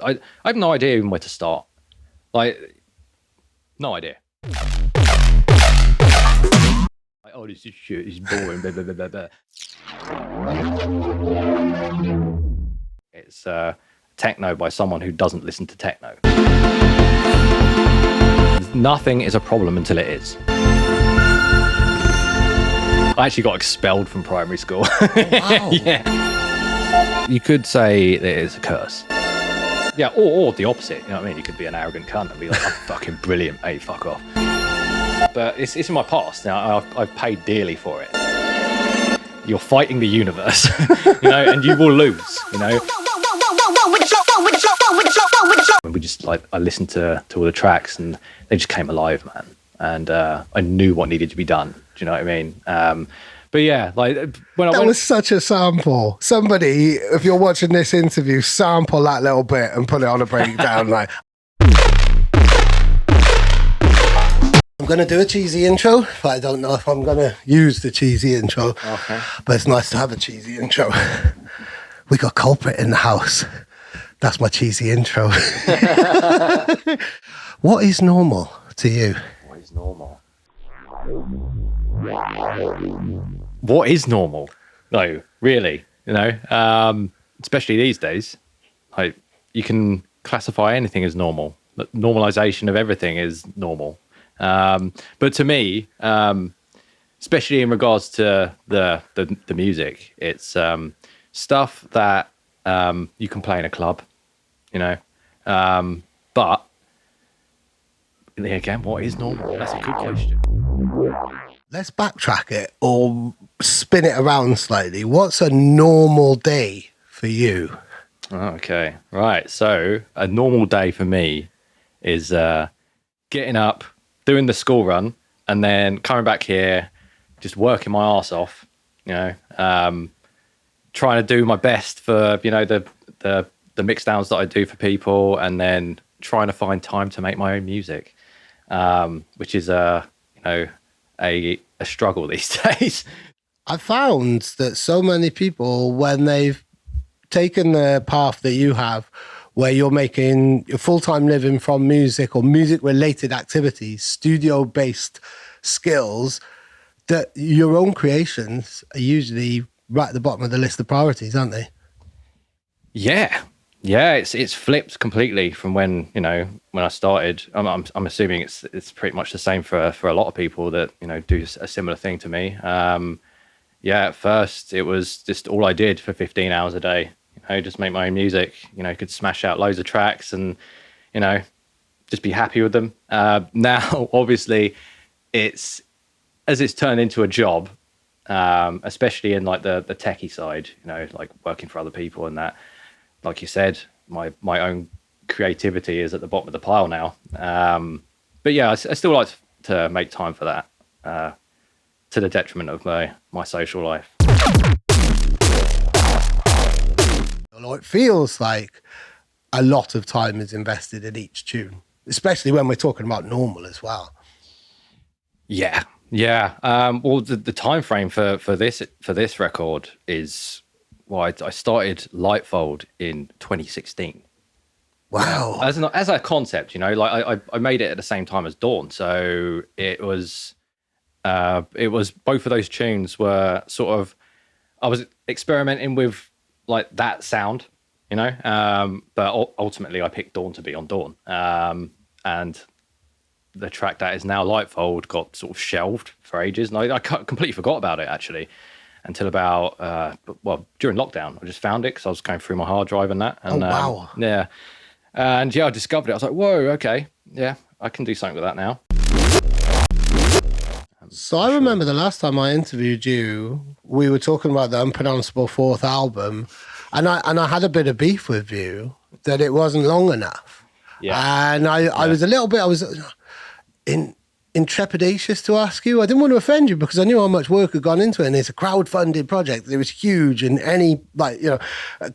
I have no idea even where to start. Like, no idea. Like, oh, this is shit. It's boring. Blah, blah, blah, blah, blah. It's techno by someone who doesn't listen to techno. Nothing is a problem until it is. I actually got expelled from primary school. Wow. Yeah. You could say that it's a curse. Yeah, or the opposite. You know what I mean? You could be an arrogant cunt and be like, I'm fucking brilliant, hey, fuck off. But it's in my past. Now, I've paid dearly for it. You're fighting the universe, you know, and you will lose, you know. And we just, like, I listened to all the tracks and they just came alive, man. And I knew what needed to be done. Do you know what I mean? But yeah, like that was such a sample. Somebody, if you're watching this interview, sample that little bit and put it on a breakdown. Like, I'm going to do a cheesy intro, but I don't know if I'm going to use the cheesy intro. Okay. But it's nice to have a cheesy intro. We got Culprate in the house. That's my cheesy intro. What is normal to you? What is normal? What is normal? No, really, you know, especially these days, like you can classify anything as normal. Normalization of everything is normal. But to me, especially in regards to the music, it's stuff that you can play in a club, you know. But again, what is normal? That's a good question. Let's backtrack it or spin it around slightly. What's a normal day for you? Okay, right. So a normal day for me is getting up, doing the school run, and then coming back here, just working my arse off. You know, trying to do my best for the mix downs that I do for people, and then trying to find time to make my own music, which is a struggle these days. I found that so many people, when they've taken the path that you have, where you're making your full-time living from music or music-related activities, studio-based skills, that your own creations are usually right at the bottom of the list of priorities, aren't they? Yeah, it's flipped completely from when I started. I'm assuming it's pretty much the same for a lot of people that do a similar thing to me. At first it was just all I did for 15 hours a day. Just make my own music. Could smash out loads of tracks and just be happy with them. Now, obviously, it's turned into a job, especially in like the techie side. Like working for other people and that. Like you said, my own creativity is at the bottom of the pile now. But yeah, I still like to make time for that, to the detriment of my social life. It feels like a lot of time is invested in each tune, especially when we're talking about normal as well. Yeah. Well, the time frame for this record is. Well, I started Lightfold in 2016. Wow. As a concept, like I made it at the same time as Dawn. So it was both of those tunes were sort of, I was experimenting with like that sound, but ultimately I picked Dawn to be on Dawn. And the track that is now Lightfold got sort of shelved for ages. And I completely forgot about it actually. Until about, during lockdown, I just found it because I was going through my hard drive and that. And, wow. Yeah. And I discovered it. I was like, whoa, okay. Yeah, I can do something with that now. So I remember the last time I interviewed you, we were talking about the Unpronounceable fourth album. And I had a bit of beef with you that it wasn't long enough. Yeah. And I was a little bit, trepidatious to ask you. I didn't want to offend you because I knew how much work had gone into it, and it's a crowdfunded project. It was huge, and any a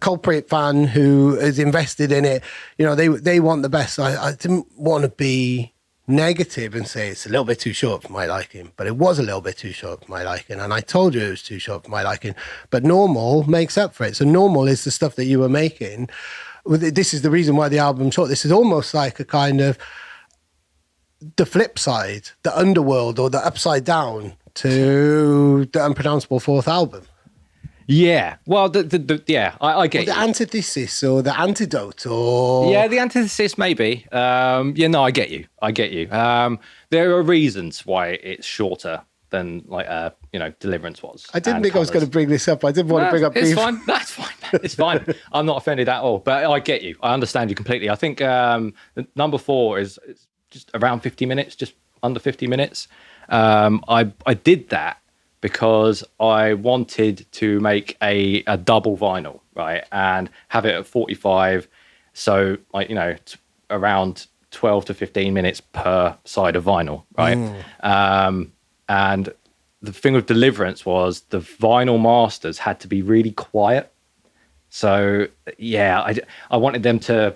Culprate fan who is invested in it, they want the best. I didn't want to be negative and say it's a little bit too short for my liking, but it was a little bit too short for my liking, and I told you it was too short for my liking. But normal makes up for it. So normal is the stuff that you were making. this is the reason why the album's short. This is almost like a kind of the flip side, the underworld or the upside down to the unpronounceable fourth album. Yeah. Well, I get or the you. antithesis or the antidote or... Yeah, the antithesis, maybe. Yeah, no, I get you. There are reasons why it's shorter than Deliverance was. I didn't think I was going to bring this up. I didn't want to bring up It's beef. fine. That's fine. It's fine. I'm not offended at all. But I get you. I understand you completely. I think the number 4 is just around 50 minutes, just under 50 minutes. I did that because I wanted to make a double vinyl, right, and have it at 45. So around 12 to 15 minutes per side of vinyl, right? And the thing with Deliverance was the vinyl masters had to be really quiet. So yeah, I wanted them to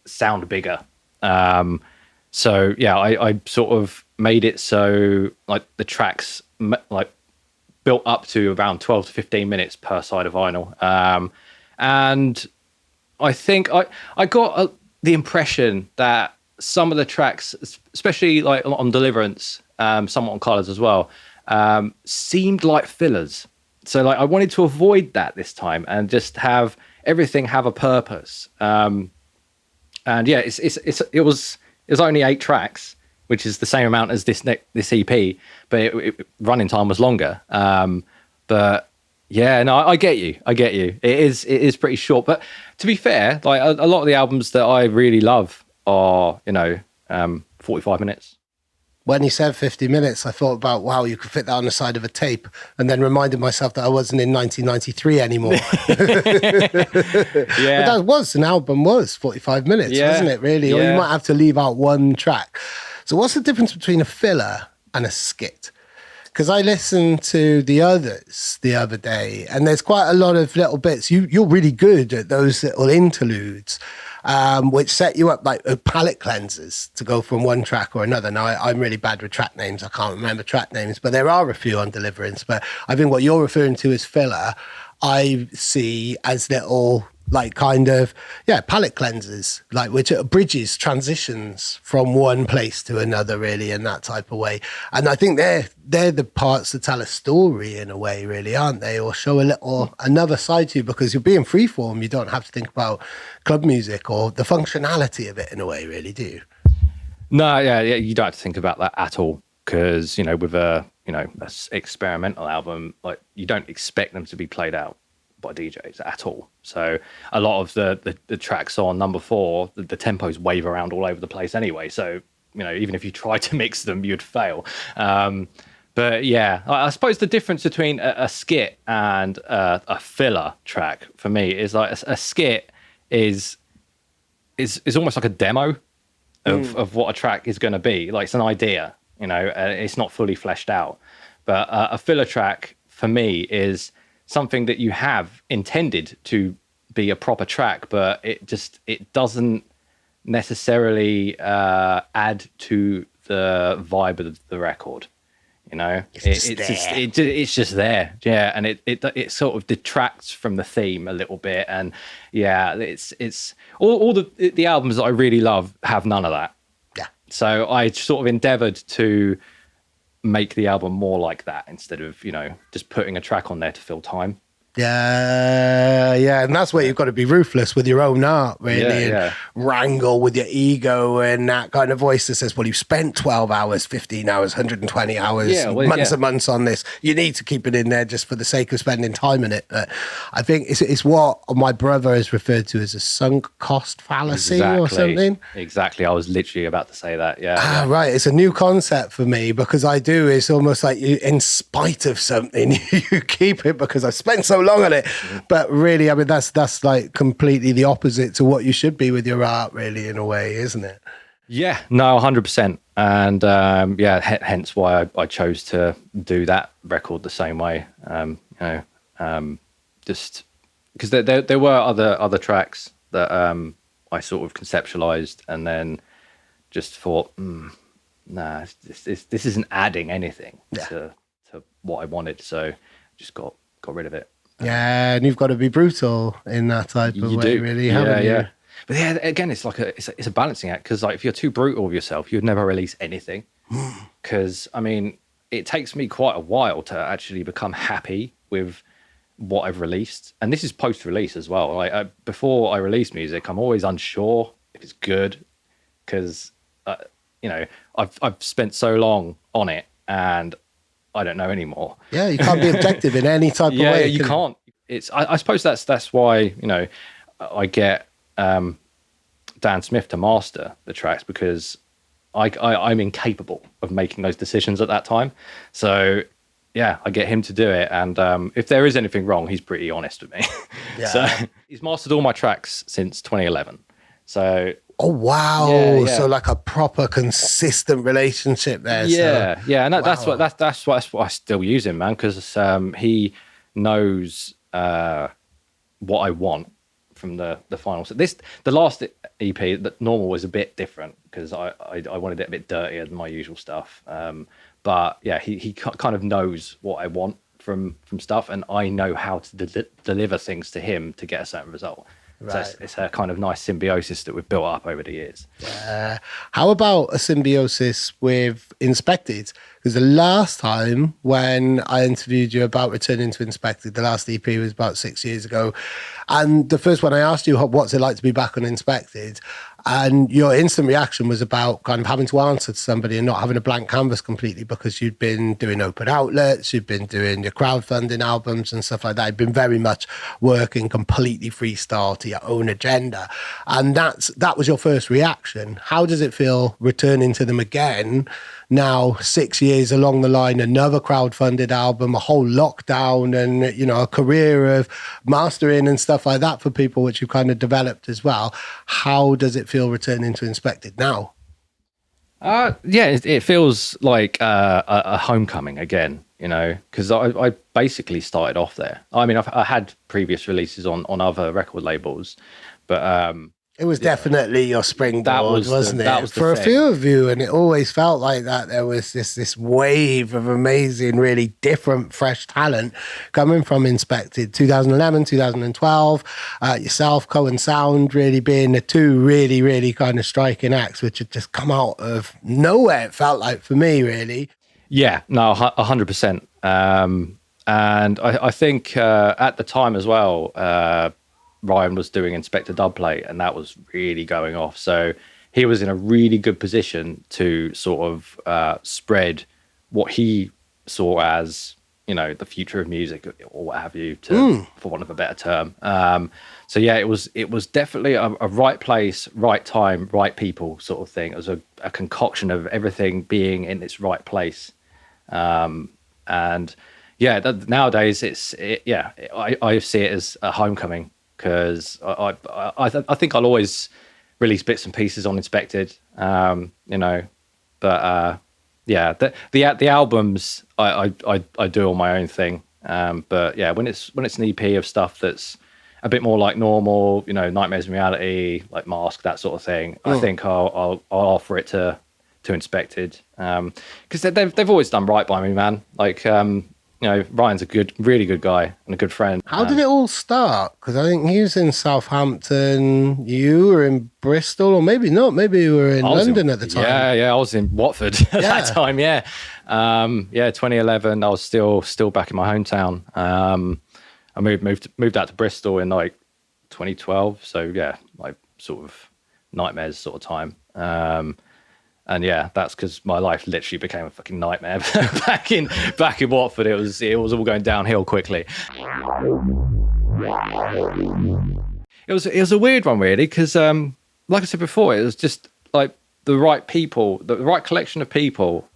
sound bigger. So yeah, I sort of made it so the tracks built up to around 12 to 15 minutes per side of vinyl. And I think I got the impression that some of the tracks, especially on Deliverance, somewhat on Colours as well, seemed like fillers. So I wanted to avoid that this time and just have everything have a purpose. And yeah, it was only 8 tracks, which is the same amount as this EP, but running time was longer. But yeah, no, I get you. It is pretty short, but to be fair, a lot of the albums that I really love are 45 minutes. When you said 50 minutes, I thought about, wow, you could fit that on the side of a tape, and then reminded myself that I wasn't in 1993 anymore. Yeah. But an album was 45 minutes, wasn't it, really? Yeah. Or you might have to leave out one track. So what's the difference between a filler and a skit? Because I listened to the others the other day, and there's quite a lot of little bits. You're really good at those little interludes, which set you up like palette cleansers to go from one track or another. Now, I'm really bad with track names. I can't remember track names, but there are a few on Deliverance. But I think what you're referring to as filler, I see as little palette cleansers, which bridges transitions from one place to another, really, in that type of way. And I think they're the parts that tell a story in a way, really, aren't they? Or show another side to you, because you're being freeform. You don't have to think about club music or the functionality of it in a way, really, do you? No, yeah, you don't have to think about that at all, because with a experimental album, you don't expect them to be played out by DJs at all. So a lot of the tracks on number 4, the tempos wave around all over the place anyway. So even if you try to mix them, you'd fail. But yeah, I suppose the difference between a skit and a filler track for me is a skit is almost like a demo of what a track is going to be. It's an idea, it's not fully fleshed out. But a filler track for me is something that you have intended to be a proper track, but it doesn't necessarily add to the vibe of the record. It's just there, yeah, and it sort of detracts from the theme a little bit, and yeah, it's all the albums that I really love have none of that. Yeah, so I sort of endeavored to make the album more like that instead of just putting a track on there to fill time. Yeah, and that's where you've got to be ruthless with your own art, really, and wrangle with your ego and that kind of voice that says, well, you spent 12 hours, 15 hours, 120 hours, months and months on this. You need to keep it in there just for the sake of spending time in it. But I think it's what my brother has referred to as a sunk cost fallacy or something. Exactly. I was literally about to say that. Yeah. Right. It's a new concept for me, because it's almost like you, in spite of something, you keep it because I spent so long on it. But really, I mean, that's like completely the opposite to what you should be with your art, really, in a way, isn't it? Yeah, no, 100%. And hence why I chose to do that record the same way. Just because there were other tracks that I sort of conceptualized and then just thought, nah, this isn't adding anything to what I wanted. So just got rid of it. Yeah, and you've got to be brutal in that type of way, really, haven't you? But yeah, again, it's like it's a balancing act, because like if you're too brutal with yourself, you'd never release anything. Because I mean, it takes me quite a while to actually become happy with what I've released, and this is post-release as well. Like before I release music, I'm always unsure if it's good, because I've spent so long on it, and I don't know anymore. Yeah, you can't be objective in any type of way. Yeah, you can't. It's I suppose that's why I get Dan Smith to master the tracks, because I'm incapable of making those decisions at that time. So yeah, I get him to do it, and if there is anything wrong, he's pretty honest with me. Yeah. So he's mastered all my tracks since 2011. So Oh wow! Yeah. So like a proper consistent relationship there. Yeah, so, yeah, and wow. that's what I still use him, man, because he knows what I want from the final. So the last EP, that Normal, was a bit different, because I wanted it a bit dirtier than my usual stuff. But yeah, he kind of knows what I want from stuff, and I know how to deliver things to him to get a certain result. Right. So it's a kind of nice symbiosis that we've built up over the years. How about a symbiosis with Inspected? Because the last time when I interviewed you about returning to Inspected, the last EP was about 6 years ago. And the first one I asked you, what's it like to be back on Inspected? And your instant reaction was about kind of having to answer to somebody and not having a blank canvas completely, because you'd been doing open outlets, you'd been doing your crowdfunding albums and stuff like that. You'd been very much working completely freestyle to your own agenda. And that was your first reaction. How does it feel returning to them again now, 6 years along the line, another crowdfunded album, a whole lockdown, and a career of mastering and stuff like that for people, which you've kind of developed as well? How does it feel returning to Inspected now? Yeah, it feels like a homecoming again, because I basically started off there. I mean, I had previous releases on other record labels, but it was definitely your springboard, wasn't it? That was for a few of you, and it always felt like that. There was this wave of amazing, really different, fresh talent coming from Inspected. 2011, 2012, yourself, Cohen Sound, really being the two really, really kind of striking acts, which had just come out of nowhere. It felt like, for me, really. Yeah, no, 100%. And I think at the time as well, Ryan was doing Inspector Dubplate, and that was really going off. So he was in a really good position to sort of spread what he saw as, the future of music, or what have you, for want of a better term. So yeah, it was definitely a right place, right time, right people sort of thing. It was a concoction of everything being in its right place. And yeah, nowadays I see it as a homecoming, because I think I'll always release bits and pieces on Inspected, but yeah, the albums I do on my own thing, but yeah, when it's an EP of stuff that's a bit more like Normal, Nightmares in Reality, like Mask, that sort of thing, I think I'll offer it to Inspected, because they've always done right by me, man. Like Ryan's a really good guy and a good friend. How did it all start? Because I think he was in Southampton, you were in Bristol, or maybe not. Maybe you were in London at the time. Yeah, I was in Watford at that time. Yeah, 2011. I was still back in my hometown. I moved out to Bristol in like 2012. So yeah, like sort of Nightmares sort of time. And yeah, that's because my life literally became a fucking nightmare back in Watford. It was all going downhill quickly. It was a weird one, really, because like I said before, it was just like the right people, the right collection of people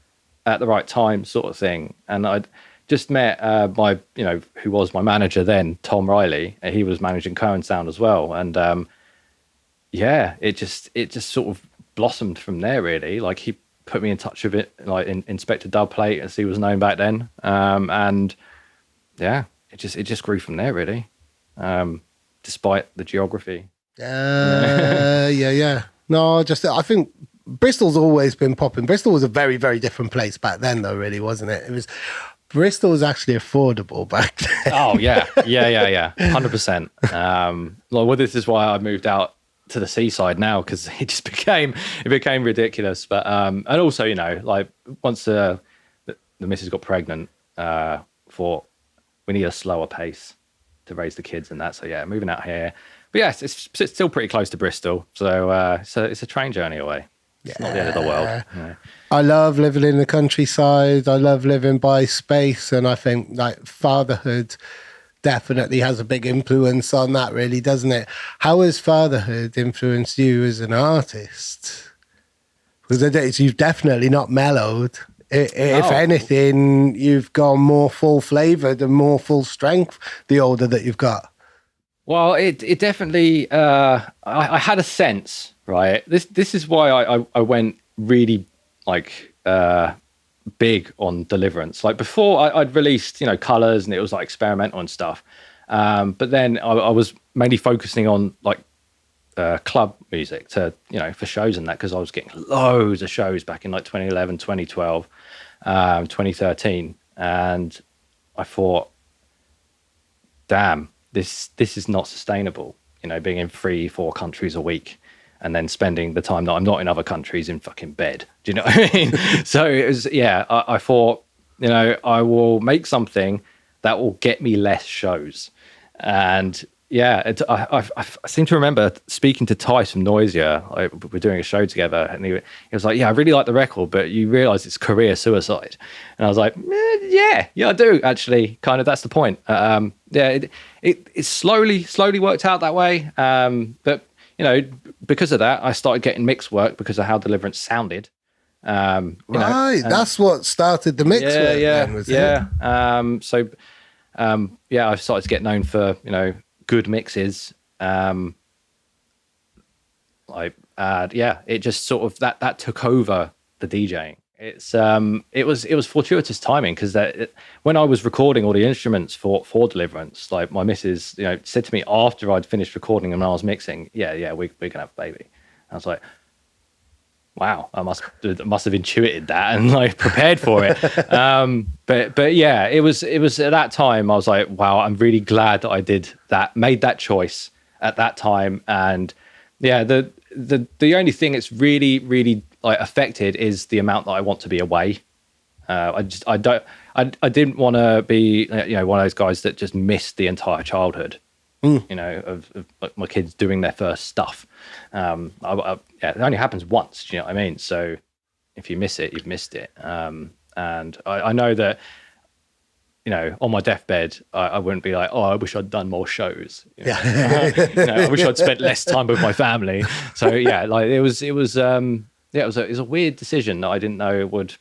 at the right time, sort of thing. And I'd just met my who was my manager then, Tom Riley, and he was managing Cohen Sound as well. And yeah, it just sort of blossomed from there, really. Like, he put me in touch with it, like in Inspector Dubplate, as he was known back then, and yeah, it just grew from there, really, despite the geography. Yeah. No, I think Bristol's always been popping. Bristol was a very, very different place back then, though, really, wasn't it? Bristol was actually affordable back then. Oh yeah, 100%. Well, this is why I moved out to the seaside now because it became ridiculous. But and also, like once the missus got pregnant, thought we need a slower pace to raise the kids and that. So yeah, moving out here. But yes, it's still pretty close to Bristol, so it's a train journey away. It's not the end of the world. I love living in the countryside. I love living by space, and I think like fatherhood definitely has a big influence on that, really, doesn't it? How has fatherhood influenced you as an artist? Because you've definitely not mellowed. If anything, you've gone more full flavored and more full strength the older that you've got. Well, it definitely. I had a sense, right? This is why I went really like big on Deliverance. Like before, I'd released colors and it was like experimental and stuff. But then I was mainly focusing on like club music to for shows and that, because I was getting loads of shows back in like 2011, 2012, 2013, and I thought, damn. This is not sustainable, being in 3-4 countries a week and then spending the time that I'm not in other countries in fucking bed. Do you know what I mean? So it was, I thought, I will make something that will get me less shows. And I seem to remember speaking to Tice from Noisia. We're doing a show together, and he was like, "Yeah, I really like the record, but you realise it's career suicide." And I was like, "Yeah, I do actually. Kind of, that's the point." It slowly worked out that way. But because of that, I started getting mix work because of how Deliverance sounded. That's what started the mix work. I started to get known for good mixes. It just sort of that took over the DJing. It was fortuitous timing, because when I was recording all the instruments for Deliverance, like my missus said to me after I'd finished recording and I was mixing, we're gonna have a baby. I was like, wow, I must have intuited that and like prepared for it. But yeah, it was at that time I was like, wow, I'm really glad that I did that, made that choice at that time. And yeah, the only thing it's really like affected is the amount that I want to be away. I didn't want to be one of those guys that just missed the entire childhood. Of like my kids doing their first stuff. It only happens once. Do you know what I mean? So if you miss it, you've missed it. And I know that, on my deathbed, I wouldn't be like, oh, I wish I'd done more shows. I wish I'd spent less time with my family. So yeah, like it was a weird decision that I didn't know it would,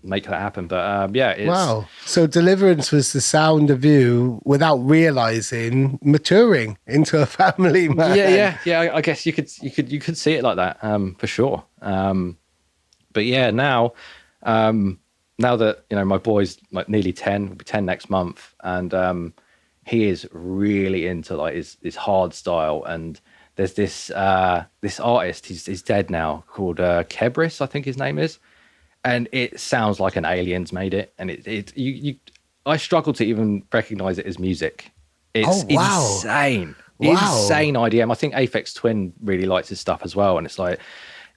make that happen. But wow. So Deliverance was the sound of you, without realizing, maturing into a family man. Yeah. I guess you could see it like that, for sure. But yeah, now that my boy's like nearly 10, will be 10 next month, and he is really into like his hard style. And there's this artist, he's dead now, called Kebris, I think his name is. And it sounds like an alien's made it, and I struggle to even recognize it as music. It's insane, insane IDM. I think Aphex Twin really likes his stuff as well, and it's like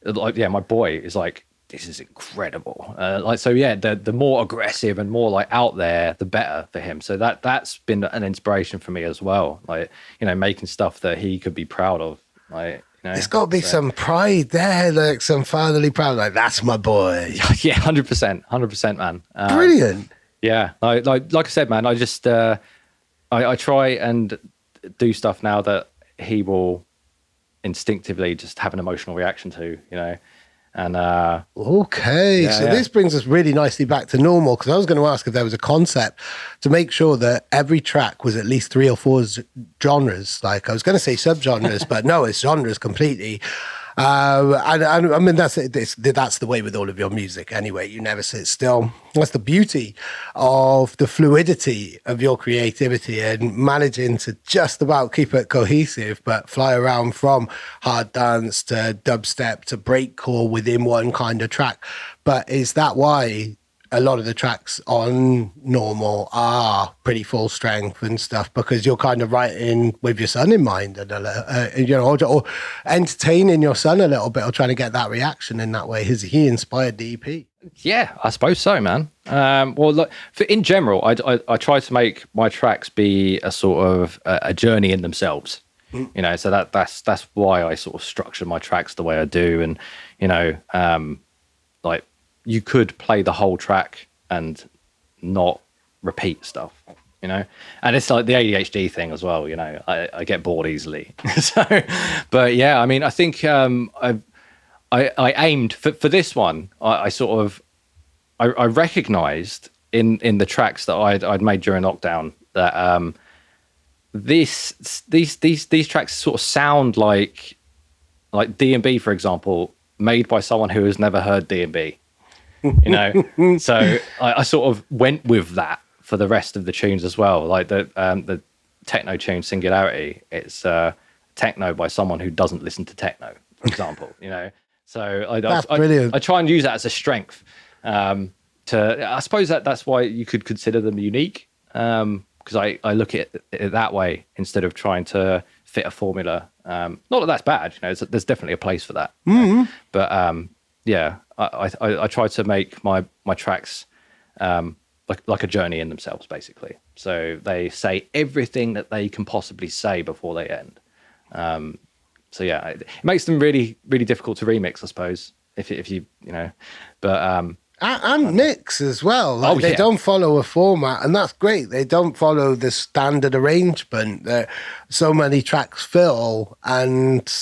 my boy is like, this is incredible. The more aggressive and more like out there, the better for him. So that's been an inspiration for me as well. Like making stuff that he could be proud of. Like. There's got to be some pride there, like some fatherly pride. Like, that's my boy. Yeah, 100%, man. Brilliant. Yeah, like I said, man. I just I try and do stuff now that he will instinctively just have an emotional reaction to, And this brings us really nicely back to normal, because I was going to ask if there was a concept to make sure that every track was at least 3 or 4 genres. Like I was going to say subgenres, but no, it's genres completely. And I mean, that's the way with all of your music anyway. You never sit still. That's the beauty of the fluidity of your creativity, and managing to just about keep it cohesive, but fly around from hard dance to dubstep to breakcore within one kind of track. But is that why a lot of the tracks on Normal are pretty full strength and stuff because you're kind of writing with your son in mind and, or entertaining your son a little bit or trying to get that reaction in that way. Has he inspired the EP? Yeah, I suppose so, man. Well, look, in general, I try to make my tracks be a sort of a journey in themselves. So that's why I sort of structure my tracks the way I do, and like you could play the whole track and not repeat stuff, and it's like the ADHD thing as well. I get bored easily. But yeah, I mean, I think I aimed for this one. I sort of I recognized in the tracks that I'd made during lockdown that these tracks sort of sound like D&B, for example, made by someone who has never heard D&B. So I sort of went with that for the rest of the tunes as well. Like the techno tune Singularity, it's techno by someone who doesn't listen to techno, for example. So That's brilliant. I try and use that as a strength. I suppose that's why you could consider them unique. Because I look at it that way instead of trying to fit a formula. Not that that's bad, there's definitely a place for that. But yeah, I try to make my tracks like a journey in themselves, basically. So they say everything that they can possibly say before they end. So yeah, it makes them really, really difficult to remix, I suppose, if you but and mix as well. They don't follow a format, and that's great. They don't follow the standard arrangement that so many tracks fill, and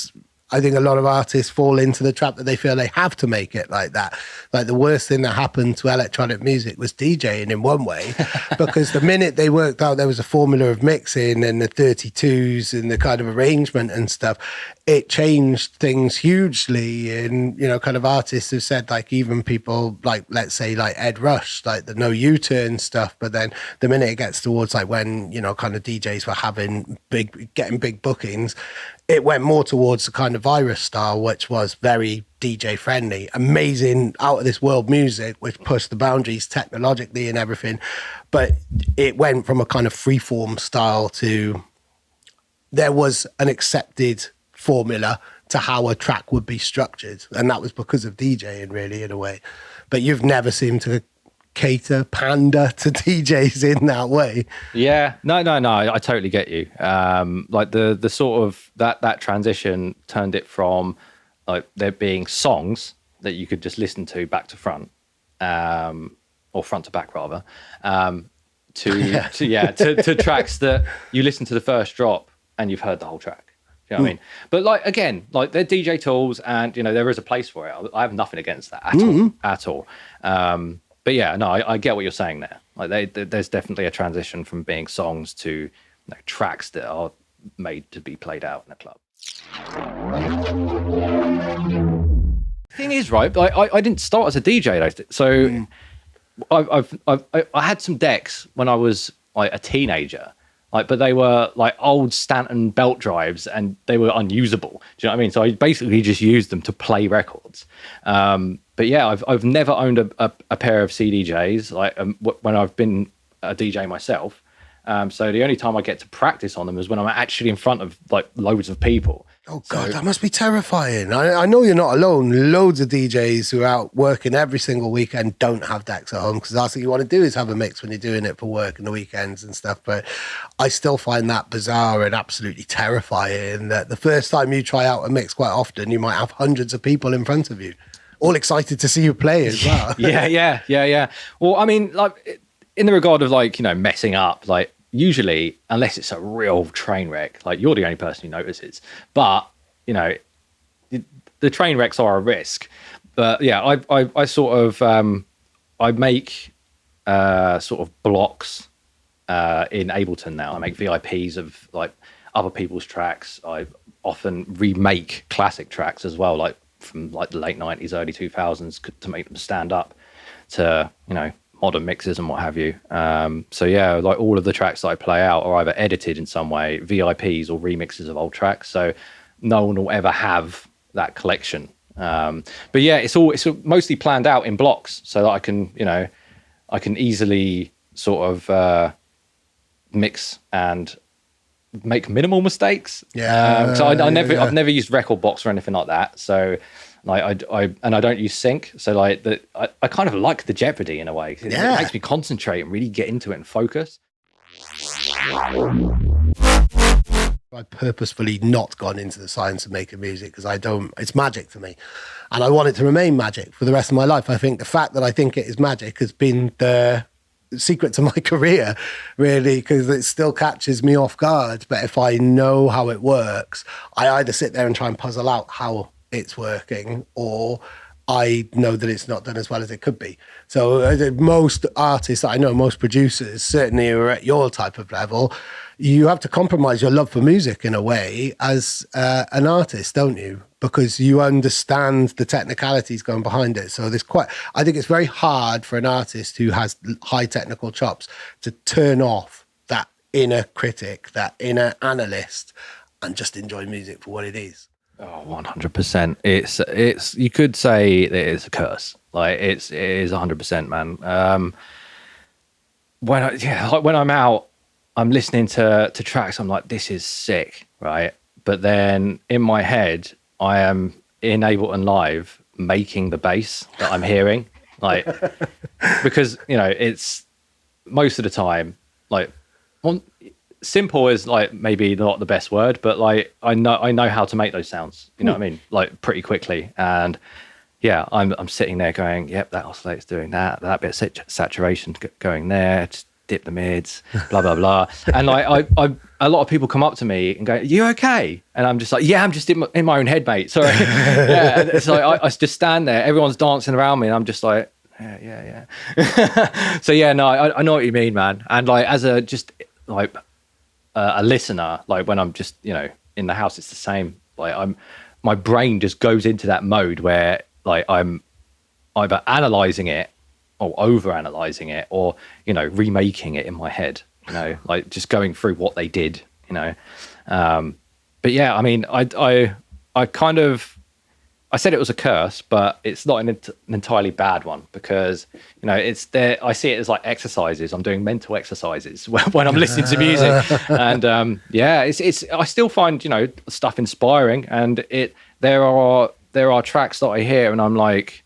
I think a lot of artists fall into the trap that they feel they have to make it like that. Like the worst thing that happened to electronic music was DJing in one way, because the minute they worked out there was a formula of mixing and the 32s and the kind of arrangement and stuff, it changed things hugely. And, kind of artists have said, like even people like, let's say like Ed Rush, like the no U-turn stuff. But then the minute it gets towards like when, kind of DJs were getting big bookings, it went more towards the kind of virus style, which was very DJ friendly, amazing, out of this world music, which pushed the boundaries technologically and everything. But it went from a kind of freeform style to there was an accepted formula to how a track would be structured. And that was because of DJing, really, in a way. But you've never seemed to pander to DJs in that way. Yeah, no, I totally get you. Like the sort of that transition turned it from like there being songs that you could just listen to back to front, or front to back rather, to tracks that you listen to the first drop and you've heard the whole track. You know what I mean? But like again, like they're DJ tools, and there is a place for it. I have nothing against that at all. But yeah, no, I get what you're saying there. Like there's definitely a transition from being songs to tracks that are made to be played out in a club. Thing is, right? I didn't start as a DJ though, so I had some decks when I was like a teenager. But they were like old Stanton belt drives and they were unusable. Do you know what I mean? So I basically just used them to play records. But yeah, I've never owned a pair of CDJs when I've been a DJ myself. So the only time I get to practice on them is when I'm actually in front of like loads of people. Oh God, that must be terrifying. I know you're not alone. Loads of DJs who are out working every single weekend don't have decks at home because that's what you want to do is have a mix when you're doing it for work and the weekends and stuff. But I still find that bizarre and absolutely terrifying that the first time you try out a mix, quite often you might have hundreds of people in front of you, all excited to see you play as well. Yeah. Well, I mean, like in the regard of like, messing up, like usually, unless it's a real train wreck, like you're the only person who notices. But the train wrecks are a risk. But yeah, I sort of I make sort of blocks in Ableton now. I make VIPs of like other people's tracks. I often remake classic tracks as well, like from like the late 90s, early 2000s, to make them stand up to modern mixes and what have you. So yeah, like all of the tracks that I play out are either edited in some way, VIPs or remixes of old tracks. So no one will ever have that collection. But yeah, it's mostly planned out in blocks so that I can, I can easily sort of mix and make minimal mistakes. So I've never used record box or anything like that. So like I don't use sync. So like I kind of like the jeopardy in a way. It makes me concentrate and really get into it and focus. I purposefully not gone into the science of making music because it's magic to me. And I want it to remain magic for the rest of my life. I think the fact that I think it is magic has been the secret to my career, really, because it still catches me off guard. But if I know how it works, I either sit there and try and puzzle out how it's working, or I know that it's not done as well as it could be. So most artists I know, most producers, certainly who are at your type of level, you have to compromise your love for music in a way as an artist, don't you? Because you understand the technicalities going behind it. So I think it's very hard for an artist who has high technical chops to turn off that inner critic, that inner analyst, and just enjoy music for what it is. Oh, 100%. It's you could say that it's a curse. Like it is 100%, man. When I'm out, I'm listening to tracks. I'm like, this is sick, right? But then in my head, I am in Ableton Live making the bass that I'm hearing, like because it's most of the time like simple is like maybe not the best word, but like I know how to make those sounds. You know what I mean? Like pretty quickly. And yeah, I'm sitting there going, yep, that oscillator's doing that bit of saturation going there. Just dip the mids, blah blah blah. And like I a lot of people come up to me and go, "You okay?" And I'm just like, "Yeah, I'm just in my own head, mate. Sorry." Yeah, it's like I just stand there. Everyone's dancing around me, and I'm just like, yeah. So yeah, no, I know what you mean, man. And like as a just like a listener, like when I'm just in the house, it's the same. Like my brain just goes into that mode where like I'm either analyzing it or over analyzing it, or remaking it in my head, like just going through what they did, but yeah, I mean, I kind of, I said it was a curse, but it's not an entirely bad one, because it's there. I see it as like exercises. I'm doing mental exercises when I'm listening to music, and yeah, it's I still find stuff inspiring, and there are tracks that I hear and I'm like,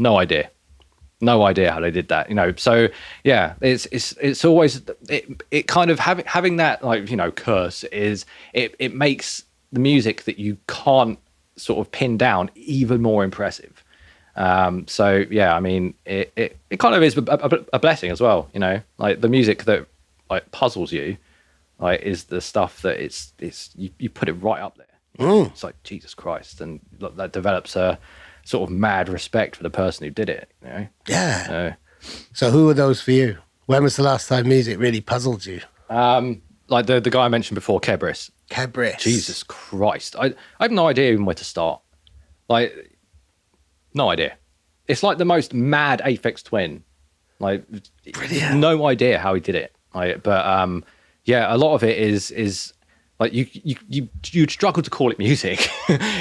no idea how they did that, so yeah, it's always it kind of having that like curse is it makes the music that you can't sort of pin down even more impressive. So yeah, I mean it kind of is a blessing as well, like the music that like puzzles you like is the stuff that it's you put it right up there. It's like Jesus Christ, and that develops a sort of mad respect for the person who did it, Yeah. So who were those for you? When was the last time music really puzzled you? Like the guy I mentioned before, Kebris. Jesus Christ. I have no idea even where to start. Like, no idea. It's like the most mad Aphex Twin. Like, brilliant. No idea how he did it. But yeah, a lot of it is like you'd struggle to call it music.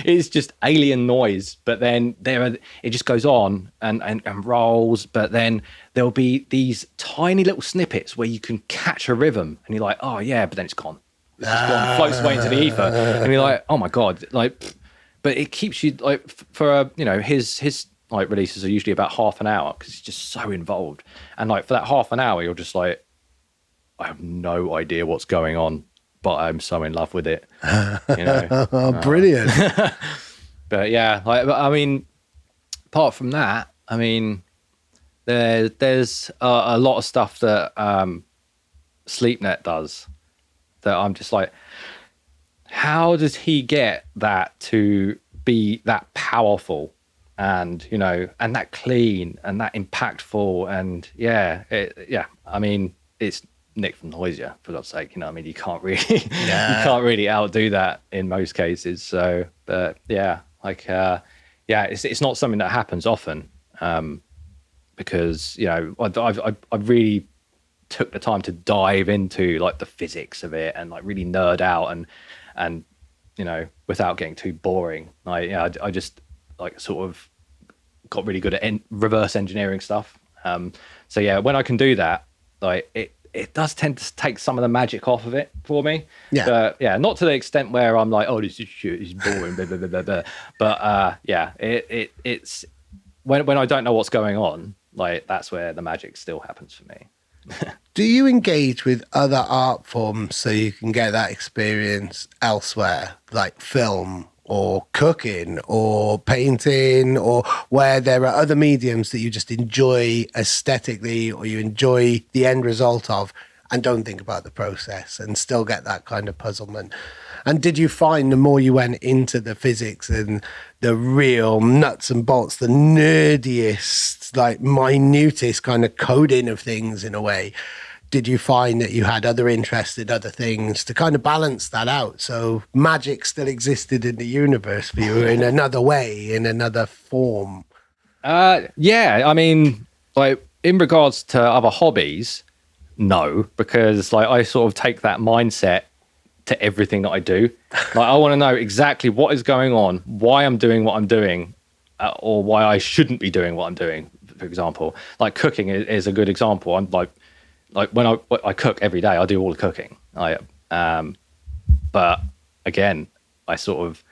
It's just alien noise, but then it just goes on and rolls, but then there'll be these tiny little snippets where you can catch a rhythm and you're like, oh yeah, but then it's gone. It's just gone, floats away into the ether, and you're like, oh my God. Like, but it keeps you like for his like releases are usually about half an hour because he's just so involved, and like for that half an hour you're just like, I have no idea what's going on, but I'm so in love with it. Brilliant. But yeah, like, I mean, apart from that, I mean, there's a lot of stuff that Sleepnet does that I'm just like, how does he get that to be that powerful and and that clean and that impactful? And yeah, I mean, it's Nick from Noisia, for God's sake, I mean, you can't really outdo that in most cases. So, but yeah, like yeah, it's not something that happens often, because I really took the time to dive into like the physics of it and like really nerd out and without getting too boring. Like I just like sort of got really good at reverse engineering stuff. So yeah, when I can do that, like it does tend to take some of the magic off of it for me. Yeah. But yeah, not to the extent where I'm like, oh, this is shit, this is boring, blah, blah, blah, blah, blah. But yeah, it's when I don't know what's going on, like that's where the magic still happens for me. Do you engage with other art forms so you can get that experience elsewhere, like film or cooking or painting, or where there are other mediums that you just enjoy aesthetically or you enjoy the end result of and don't think about the process and still get that kind of puzzlement? And did you find the more you went into the physics and the real nuts and bolts, the nerdiest, like minutest kind of coding of things in a way, did you find that you had other interests in other things to kind of balance that out? So magic still existed in the universe for you in another way, in another form. Yeah, I mean, like in regards to other hobbies, no, because like I sort of take that mindset to everything that I do. Like I want to know exactly what is going on, why I'm doing what I'm doing, or why I shouldn't be doing what I'm doing. For example, like cooking is a good example. I'm like when I cook every day, I do all the cooking. But again, I sort of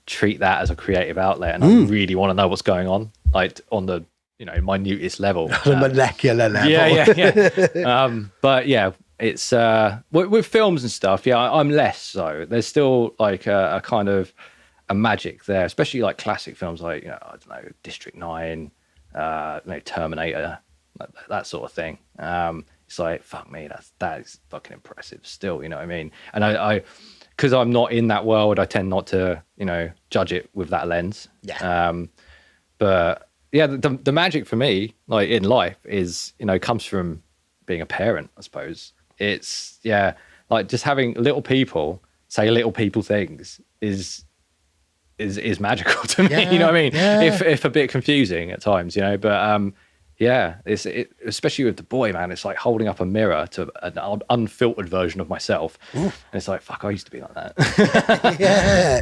treat that as a creative outlet, and I really want to know what's going on, like on the minutest level, the molecular level. Yeah. But yeah, it's with films and stuff. Yeah, I'm less so. There's still like a kind of a magic there, especially like classic films, like I don't know, District 9, Terminator, that sort of thing. It's like, fuck me, that is fucking impressive still. You know what I mean? And I because I'm not in that world, I tend not to judge it with that lens. Yeah. But yeah, the magic for me, like in life, is comes from being a parent, I suppose. It's like just having little people say little people things is magical to me. Yeah, you know what I mean? yeah. If a bit confusing at times, but yeah, it's especially with the boy, man. It's like holding up a mirror to an unfiltered version of myself, and it's like, fuck, I used to be like that. Yeah.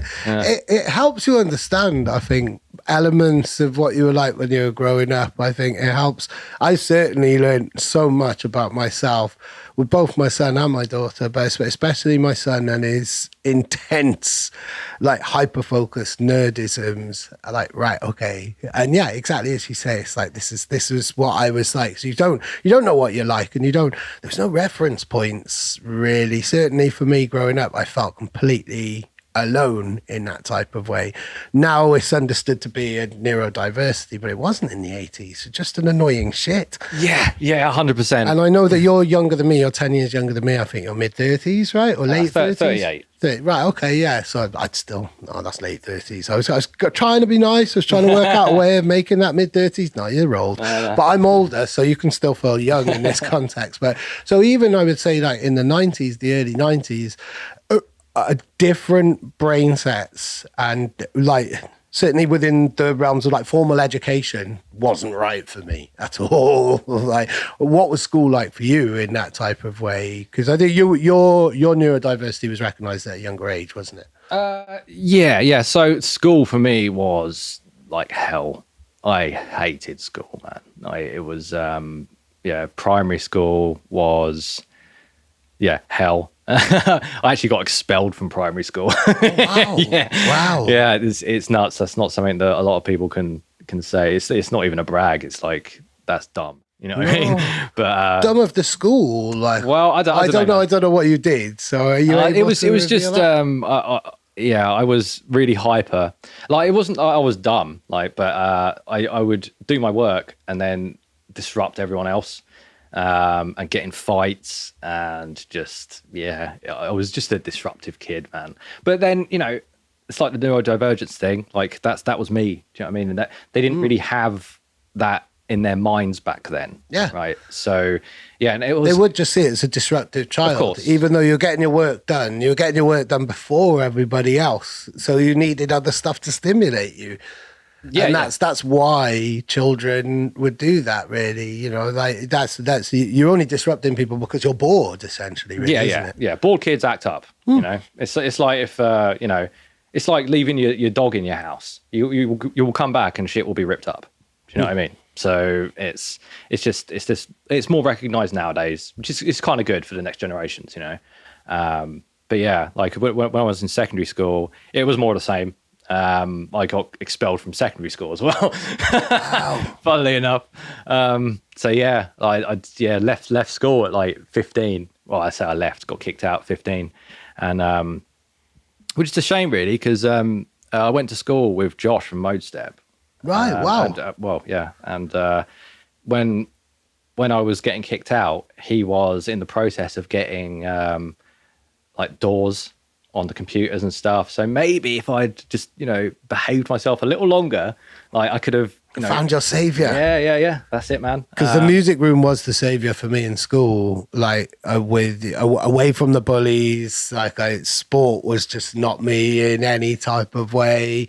It helps you understand, I think, elements of what you were like when you were growing up. I think it helps. I certainly learned so much about myself with both my son and my daughter, but especially my son and his intense, like hyper-focused nerdisms. Like, right, okay. And yeah, exactly as you say, it's like, this is what I was like. So you don't know what you're like, and there's no reference points really. Certainly for me growing up, I felt completely alone in that type of way. Now it's understood to be a neurodiversity, but it wasn't in the 80s. It's just an annoying shit. Yeah, 100%. And I know that you're younger than me. You're 10 years younger than me. I think you're mid-30s, right? Or late 30s? 38. Right, okay, yeah. So I'd still, that's late 30s. I was trying to be nice. I was trying to work out a way of making that mid-30s. No, you're old. But I'm older, so you can still feel young in this context. But so even I would say like in the 90s, the early 90s, different brain sets, and like certainly within the realms of like formal education wasn't right for me at all. Like, what was school like for you in that type of way? Because I think your neurodiversity was recognized at a younger age, wasn't it? Yeah. So school for me was like hell. I hated school, man. It was primary school was hell. I actually got expelled from primary school. Wow. Wow. Yeah, it's nuts. That's not something that a lot of people can say. It's not even a brag. It's like, that's dumb. You know what I mean? But dumb of the school, like. Well, I don't know. I don't know what you did. So are you? It was just I was really hyper. Like, it wasn't I was dumb. Like, but I would do my work and then disrupt everyone else. And get in fights, and just I was just a disruptive kid, man. But then it's like the neurodivergence thing. Like that was me. Do you know what I mean? And that they didn't really have that in their minds back then. Yeah. Right. So and it was. They would just see it as a disruptive child, of course. Even though you're getting your work done. You were getting your work done before everybody else, so you needed other stuff to stimulate you. Yeah, and that's why children would do that, really. Like that's you're only disrupting people because you're bored, essentially. Really, isn't it? Yeah. Bored kids act up. It's like if it's like leaving your dog in your house. You will come back and shit will be ripped up. Do you know what I mean? So it's more recognized nowadays, which is it's kind of good for the next generations, you know. But yeah, like when I was in secondary school, it was more the same. I got expelled from secondary school as well. Wow. Funnily enough. So yeah, I left school at like 15. Well, I say I left, got kicked out at 15, and which is a shame really, because I went to school with Josh from Modestep. Right. Wow. And when I was getting kicked out, he was in the process of getting like doors on the computers and stuff. So maybe if I'd just, you know, behaved myself a little longer, like I could have, you know, found your savior. Yeah. That's it, man. Because the music room was the savior for me in school. Like away from the bullies, sport was just not me in any type of way.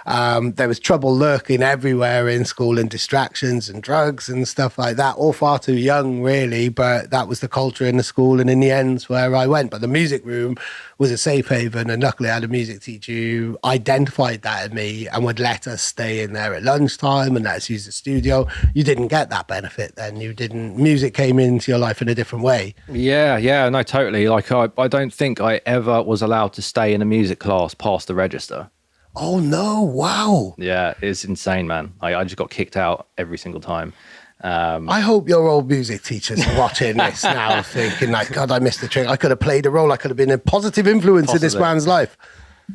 There was trouble lurking everywhere in school, and distractions and drugs and stuff like that. All far too young, really. But that was the culture in the school, and in the end, where I went. But the music room was a safe haven, and luckily I had a music teacher who identified that in me and would let us stay in there at lunchtime and let us use the studio. You didn't get that benefit then. You didn't. Music came into your life in a different way. Yeah, no, totally. Like I don't think I ever was allowed to stay in a music class past the register. Oh no! Wow. Yeah, it's insane, man. I just got kicked out every single time. I hope your old music teachers are watching this now, thinking like, God, I missed the trick. I could have played a role. I could have been a positive influence in this man's life.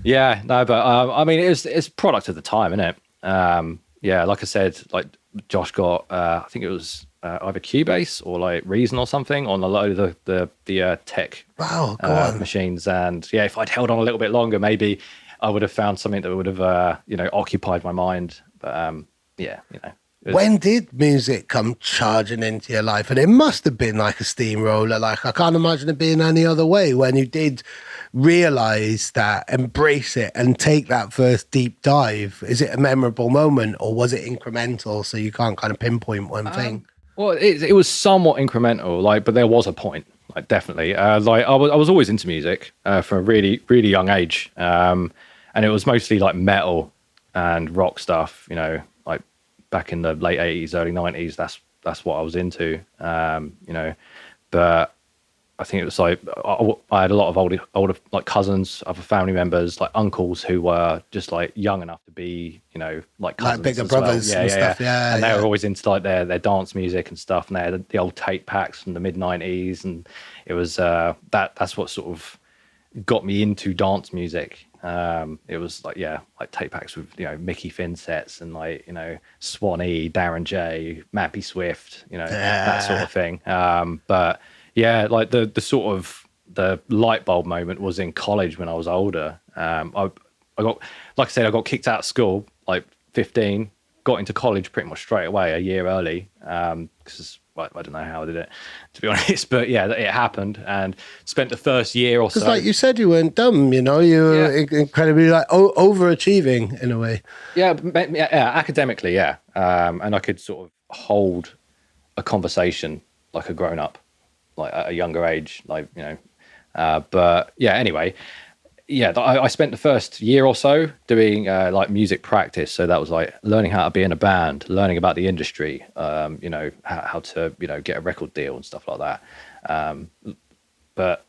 Yeah, no, but I mean, it's product of the time, isn't it? Yeah, like I said, like Josh got, I think it was either Cubase or like Reason or something on a load of the tech machines. And yeah, if I'd held on a little bit longer, maybe I would have found something that would have, occupied my mind. But yeah, you know. When did music come charging into your life? And it must have been like a steamroller. Like, I can't imagine it being any other way when you did realize that, embrace it and take that first deep dive. Is it a memorable moment, or was it incremental? So you can't kind of pinpoint one thing. Well, it was somewhat incremental, like, but there was a point, like definitely. Like I was always into music from a really, really young age. And it was mostly like metal and rock stuff, you know, like back in the late 80s, early 90s, that's what I was into, you know. But I think it was like I had a lot of older like cousins, other family members, like uncles who were just like young enough to be, you know, like cousins, like bigger brothers and stuff. Yeah, and they were always into like their dance music and stuff, and they had the old tape packs from the mid 90s, and it was that's what sort of got me into dance music. It was like tape packs with, you know, Mickey Finn sets and like, you know, Swanee, Darren J, Mappy Swift, you know, that sort of thing. But yeah, like the sort of the light bulb moment was in college when I was older. I got, like I said, I got kicked out of school like 15, got into college pretty much straight away, a year early, because I don't know how I did it, to be honest, but yeah, it happened, and spent the first year or so. Because like you said, you weren't dumb, you know, you were incredibly like overachieving in a way. Yeah, academically, yeah. And I could sort of hold a conversation like a grown up, like at a younger age, like, you know. But yeah, anyway, yeah, I spent the first year or so doing like music practice. So that was like learning how to be in a band, learning about the industry, you know, how to, you know, get a record deal and stuff like that. But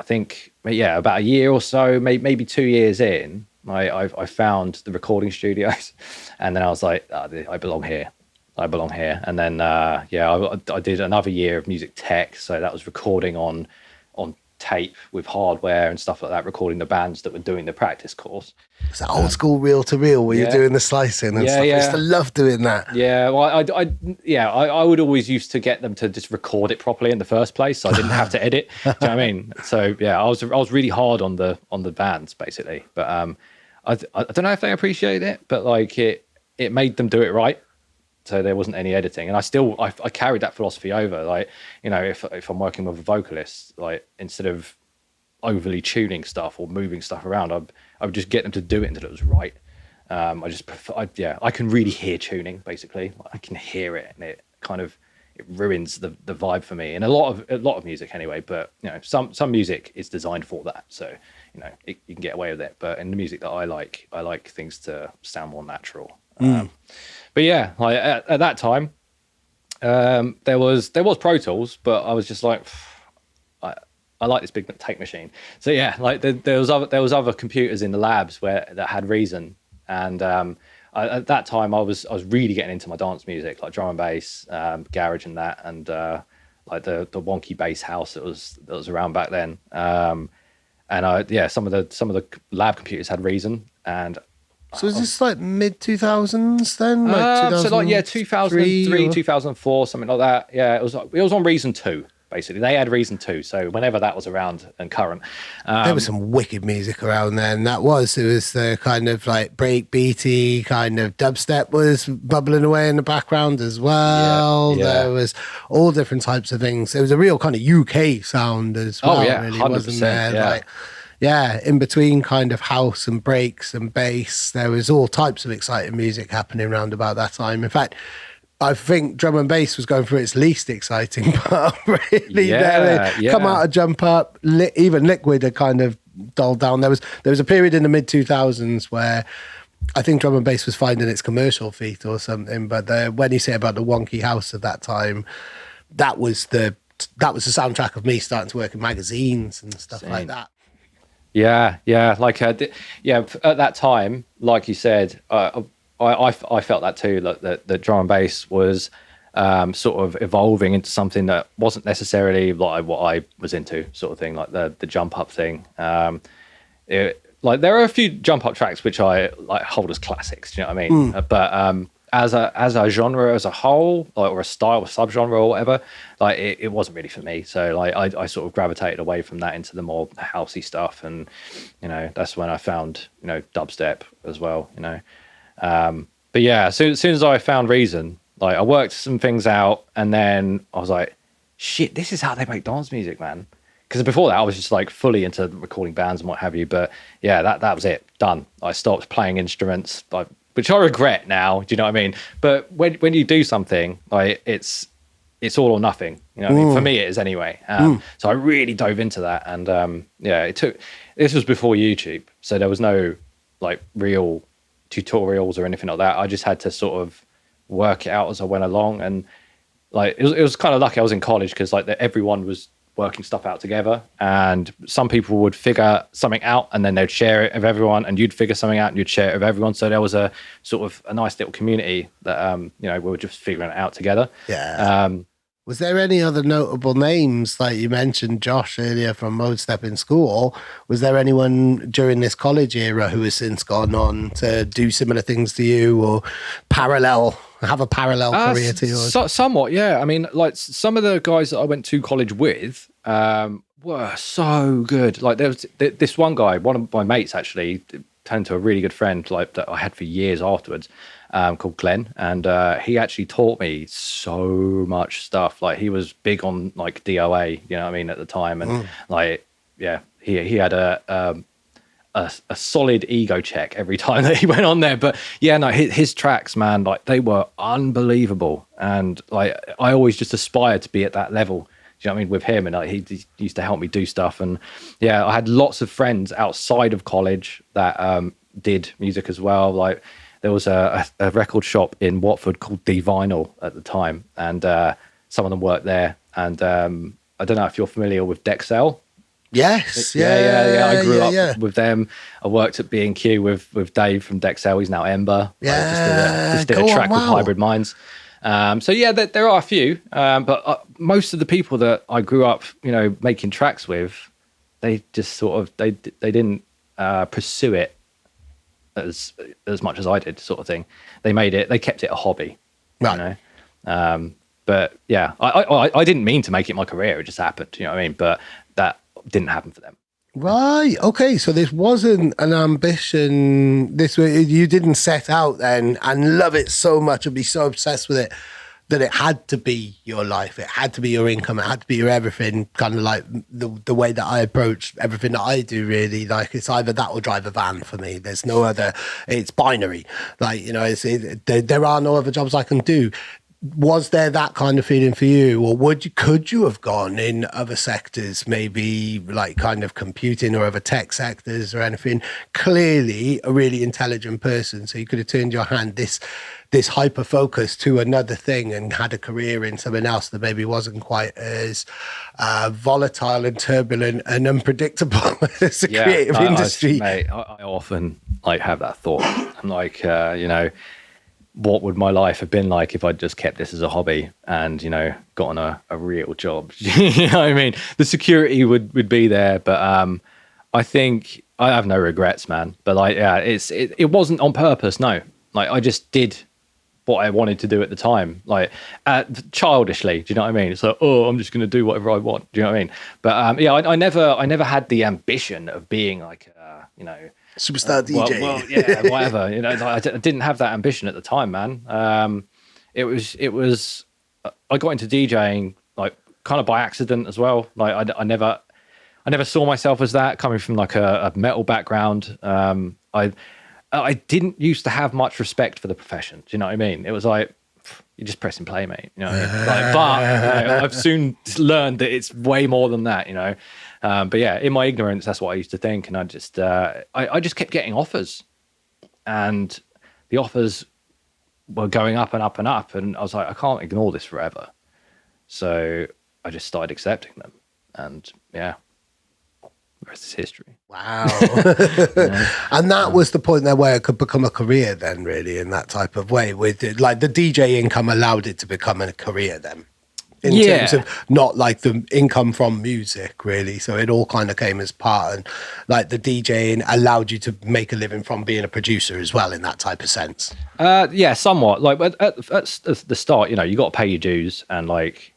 I think, yeah, about a year or so, maybe 2 years in, I found the recording studios, and then I was like, I belong here. And then, I did another year of music tech. So that was recording on tape with hardware and stuff like that, recording the bands that were doing the practice course. It's that old school reel to reel where you're doing the slicing and stuff. I used to love doing that. Yeah, well, I would always used to get them to just record it properly in the first place, so I didn't have to edit. Do you know what I mean? So yeah, I was really hard on the bands basically, but I don't know if they appreciate it, but like it made them do it right. So there wasn't any editing, and I carried that philosophy over. Like, you know, if I'm working with a vocalist, like instead of overly tuning stuff or moving stuff around, I would just get them to do it until it was right. I just prefer, I can really hear tuning. Basically, I can hear it, and it ruins the vibe for me. And a lot of music anyway. But you know, some music is designed for that, so you know you can get away with it. But in the music that I like things to sound more natural. But yeah, like at that time, there was Pro Tools, but I was just like, I like this big tape machine. So yeah, like there was other computers in the labs that had Reason, and at that time I was really getting into my dance music, like drum and bass, garage, and that, and like the wonky bass house that was around back then. And some of the lab computers had Reason, and So is this like mid 2000s then? so like 2003, 2004, something like that. Yeah, it was on Reason 2. Basically, they had Reason 2, so whenever that was around and current, there was some wicked music around then. It was the kind of like break beaty kind of dubstep was bubbling away in the background as well. Yeah. There was all different types of things. There was a real kind of UK sound as well. Oh yeah, really, 100%, wasn't there? yeah. Like, yeah, in between kind of house and breaks and bass, there was all types of exciting music happening around about that time. In fact, I think drum and bass was going through its least exciting part, really. Yeah. Come out of Jump Up, even Liquid had kind of dulled down. There was a period in the mid 2000s where I think drum and bass was finding its commercial feet or something. But when you say about the wonky house of that time, that was the soundtrack of me starting to work in magazines and stuff like that. Yeah. Like, at that time, like you said, I felt that too. Like the drum and bass was sort of evolving into something that wasn't necessarily like what I was into, sort of thing, like the jump up thing. Like there are a few jump up tracks which I like hold as classics. Do you know what I mean? But as a genre as a whole, like, or a style, subgenre or whatever, like it wasn't really for me. So like I sort of gravitated away from that into the more housey stuff, and that's when I found dubstep as well. But yeah, as soon as I found Reason, like I worked some things out, and then I was like, shit, this is how they make dance music, man. Because before that, I was just like fully into recording bands and what have you. But yeah, that was it. Done. I stopped playing instruments, which I regret now. Do you know what I mean? But when you do something, like it's all or nothing. You know what I mean? For me, it is anyway. So I really dove into that, and this was before YouTube, so there was no like real tutorials or anything like that. I just had to sort of work it out as I went along, and like it was kind of lucky I was in college, because like everyone was working stuff out together, and some people would figure something out and then they'd share it with everyone, and you'd figure something out and you'd share it with everyone. So there was a sort of a nice little community that we were just figuring it out together. Was there any other notable names, like you mentioned Josh earlier from Mode Step in school? Was there anyone during this college era who has since gone on to do similar things to you, or have a parallel career to yours? Somewhat, yeah. I mean, like some of the guys that I went to college with were so good. Like there was this one guy, one of my mates actually turned to a really good friend, like that I had for years afterwards. Called Glenn, and he actually taught me so much stuff. Like he was big on like DOA, you know what I mean, at the time, and like he had a solid ego check every time that he went on there. But yeah, no, his tracks, man, like they were unbelievable, and like I always just aspired to be at that level. Do you know what I mean, with him? And like he used to help me do stuff, and yeah, I had lots of friends outside of college that did music as well. Like there was a record shop in Watford called D Vinyl at the time, and some of them worked there. And I don't know if you're familiar with Dexel. Yes, I grew up with them. I worked at B&Q with Dave from Dexel. He's now Ember. Just did a track with Hybrid Minds. So yeah, there are a few, but most of the people that I grew up, making tracks with, they just sort of they didn't pursue it as much as I did, sort of thing. They kept it a hobby, right? But yeah, I didn't mean to make it my career. It just happened, you know what I mean? But that didn't happen for them. Right. Okay. So this wasn't an ambition. You didn't set out then and love it so much and be so obsessed with it that it had to be your life. It had to be your income. It had to be your everything. Kind of like the way that I approach everything that I do. Really, like it's either that or drive a van for me. There's no other. It's binary. Like there are no other jobs I can do. was there that kind of feeling for you, or could you have gone in other sectors, maybe like kind of computing or other tech sectors or anything? Clearly a really intelligent person, so you could have turned your hand this hyper focus to another thing and had a career in something else that maybe wasn't quite as volatile and turbulent and unpredictable as the creative industry. Mate, I often like have that thought. I'm like, what would my life have been like if I'd just kept this as a hobby and, gotten a real job? You know what I mean? The security would be there, but I think I have no regrets, man. But like, yeah, it wasn't on purpose. No, like I just did what I wanted to do at the time, like childishly. Do you know what I mean? It's like, oh, I'm just going to do whatever I want. Do you know what I mean? But I never had the ambition of being like, superstar DJ. Well, yeah, whatever. I didn't have that ambition at the time, man. It was. I got into DJing like kind of by accident as well. Like I never saw myself as that, coming from like a metal background. I didn't used to have much respect for the profession. Do you know what I mean? It was like, you're just pressing play, mate. You know what I mean? Like, but I've soon learned that it's way more than that. But yeah, in my ignorance, that's what I used to think, and I just kept getting offers, and the offers were going up and up and up, and I was like, I can't ignore this forever. So I just started accepting them, and yeah, the rest is history. Wow. And that was the point there where it could become a career then, really, in that type of way, with it, like the DJ income allowed it to become a career then, in terms of not like the income from music, really. So it all kind of came as part, and like the DJing allowed you to make a living from being a producer as well, in that type of sense. Yeah, somewhat. Like at the start, you got to pay your dues and like,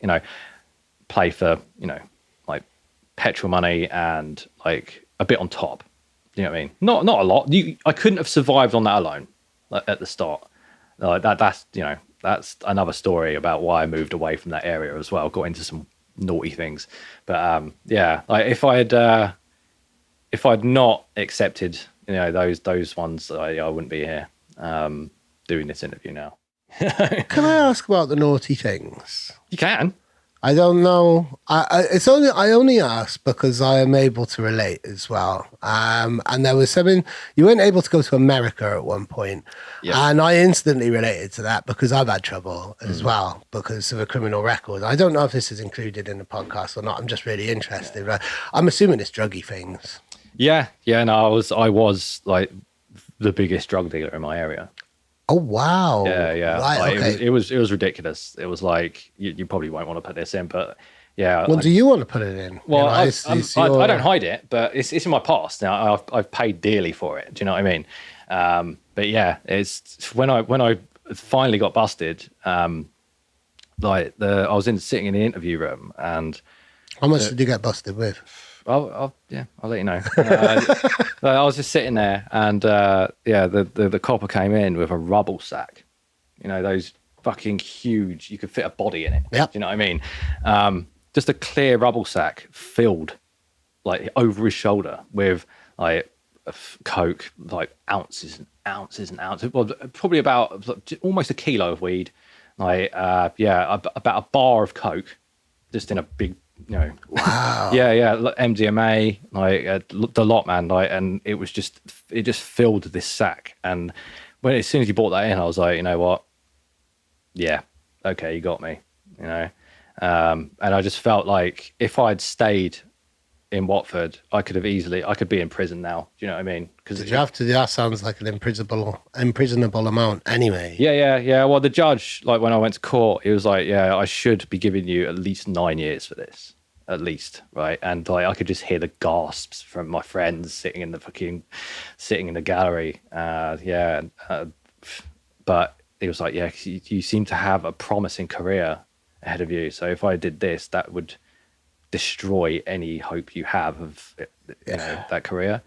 play for, like petrol money and like a bit on top. You know what I mean? Not a lot. I couldn't have survived on that alone, like, at the start. That's another story about why I moved away from that area as well. Got into some naughty things, but yeah, like if I'd not accepted, those ones, I wouldn't be here doing this interview now. Can I ask about the naughty things? You can. I don't know. I only ask because I am able to relate as well. And there was something, you weren't able to go to America at one point. Yeah. And I instantly related to that because I've had trouble as well because of a criminal record. I don't know if this is included in the podcast or not. I'm just really interested. Right? I'm assuming it's druggy things. Yeah. No, I was like the biggest drug dealer in my area. Oh wow! Yeah. Right, like, okay. It was ridiculous. It was like you probably won't want to put this in, but yeah. Well, do you want to put it in? Well, I don't hide it, but it's in my past now. I've paid dearly for it. Do you know what I mean? But yeah, it's when I finally got busted. I was sitting in the interview room, and how much did you get busted with? I'll let you know. I was just sitting there, and the copper came in with a rubble sack. Those fucking huge. You could fit a body in it. Yep. Do you know what I mean? Just a clear rubble sack filled, like over his shoulder, with like coke, like ounces and ounces and ounces. Well, probably about almost a kilo of weed. Like about a bar of coke, just in a big. Wow. Yeah, MDMA, like the lot, man. Like, and it just filled this sack. And as soon as he brought that in, I was like, you know what? Yeah, okay, you got me. And I just felt like if I'd stayed in Watford, I could be in prison now. Do you know what I mean? Because did you have to? That sounds like an imprisonable amount, anyway. Yeah. Well, the judge, like when I went to court, he was like, "Yeah, I should be giving you at least 9 years for this, at least, right?" And like I could just hear the gasps from my friends sitting in the gallery. But he was like, "Yeah, you seem to have a promising career ahead of you. So if I did this, that would destroy any hope you have of that career."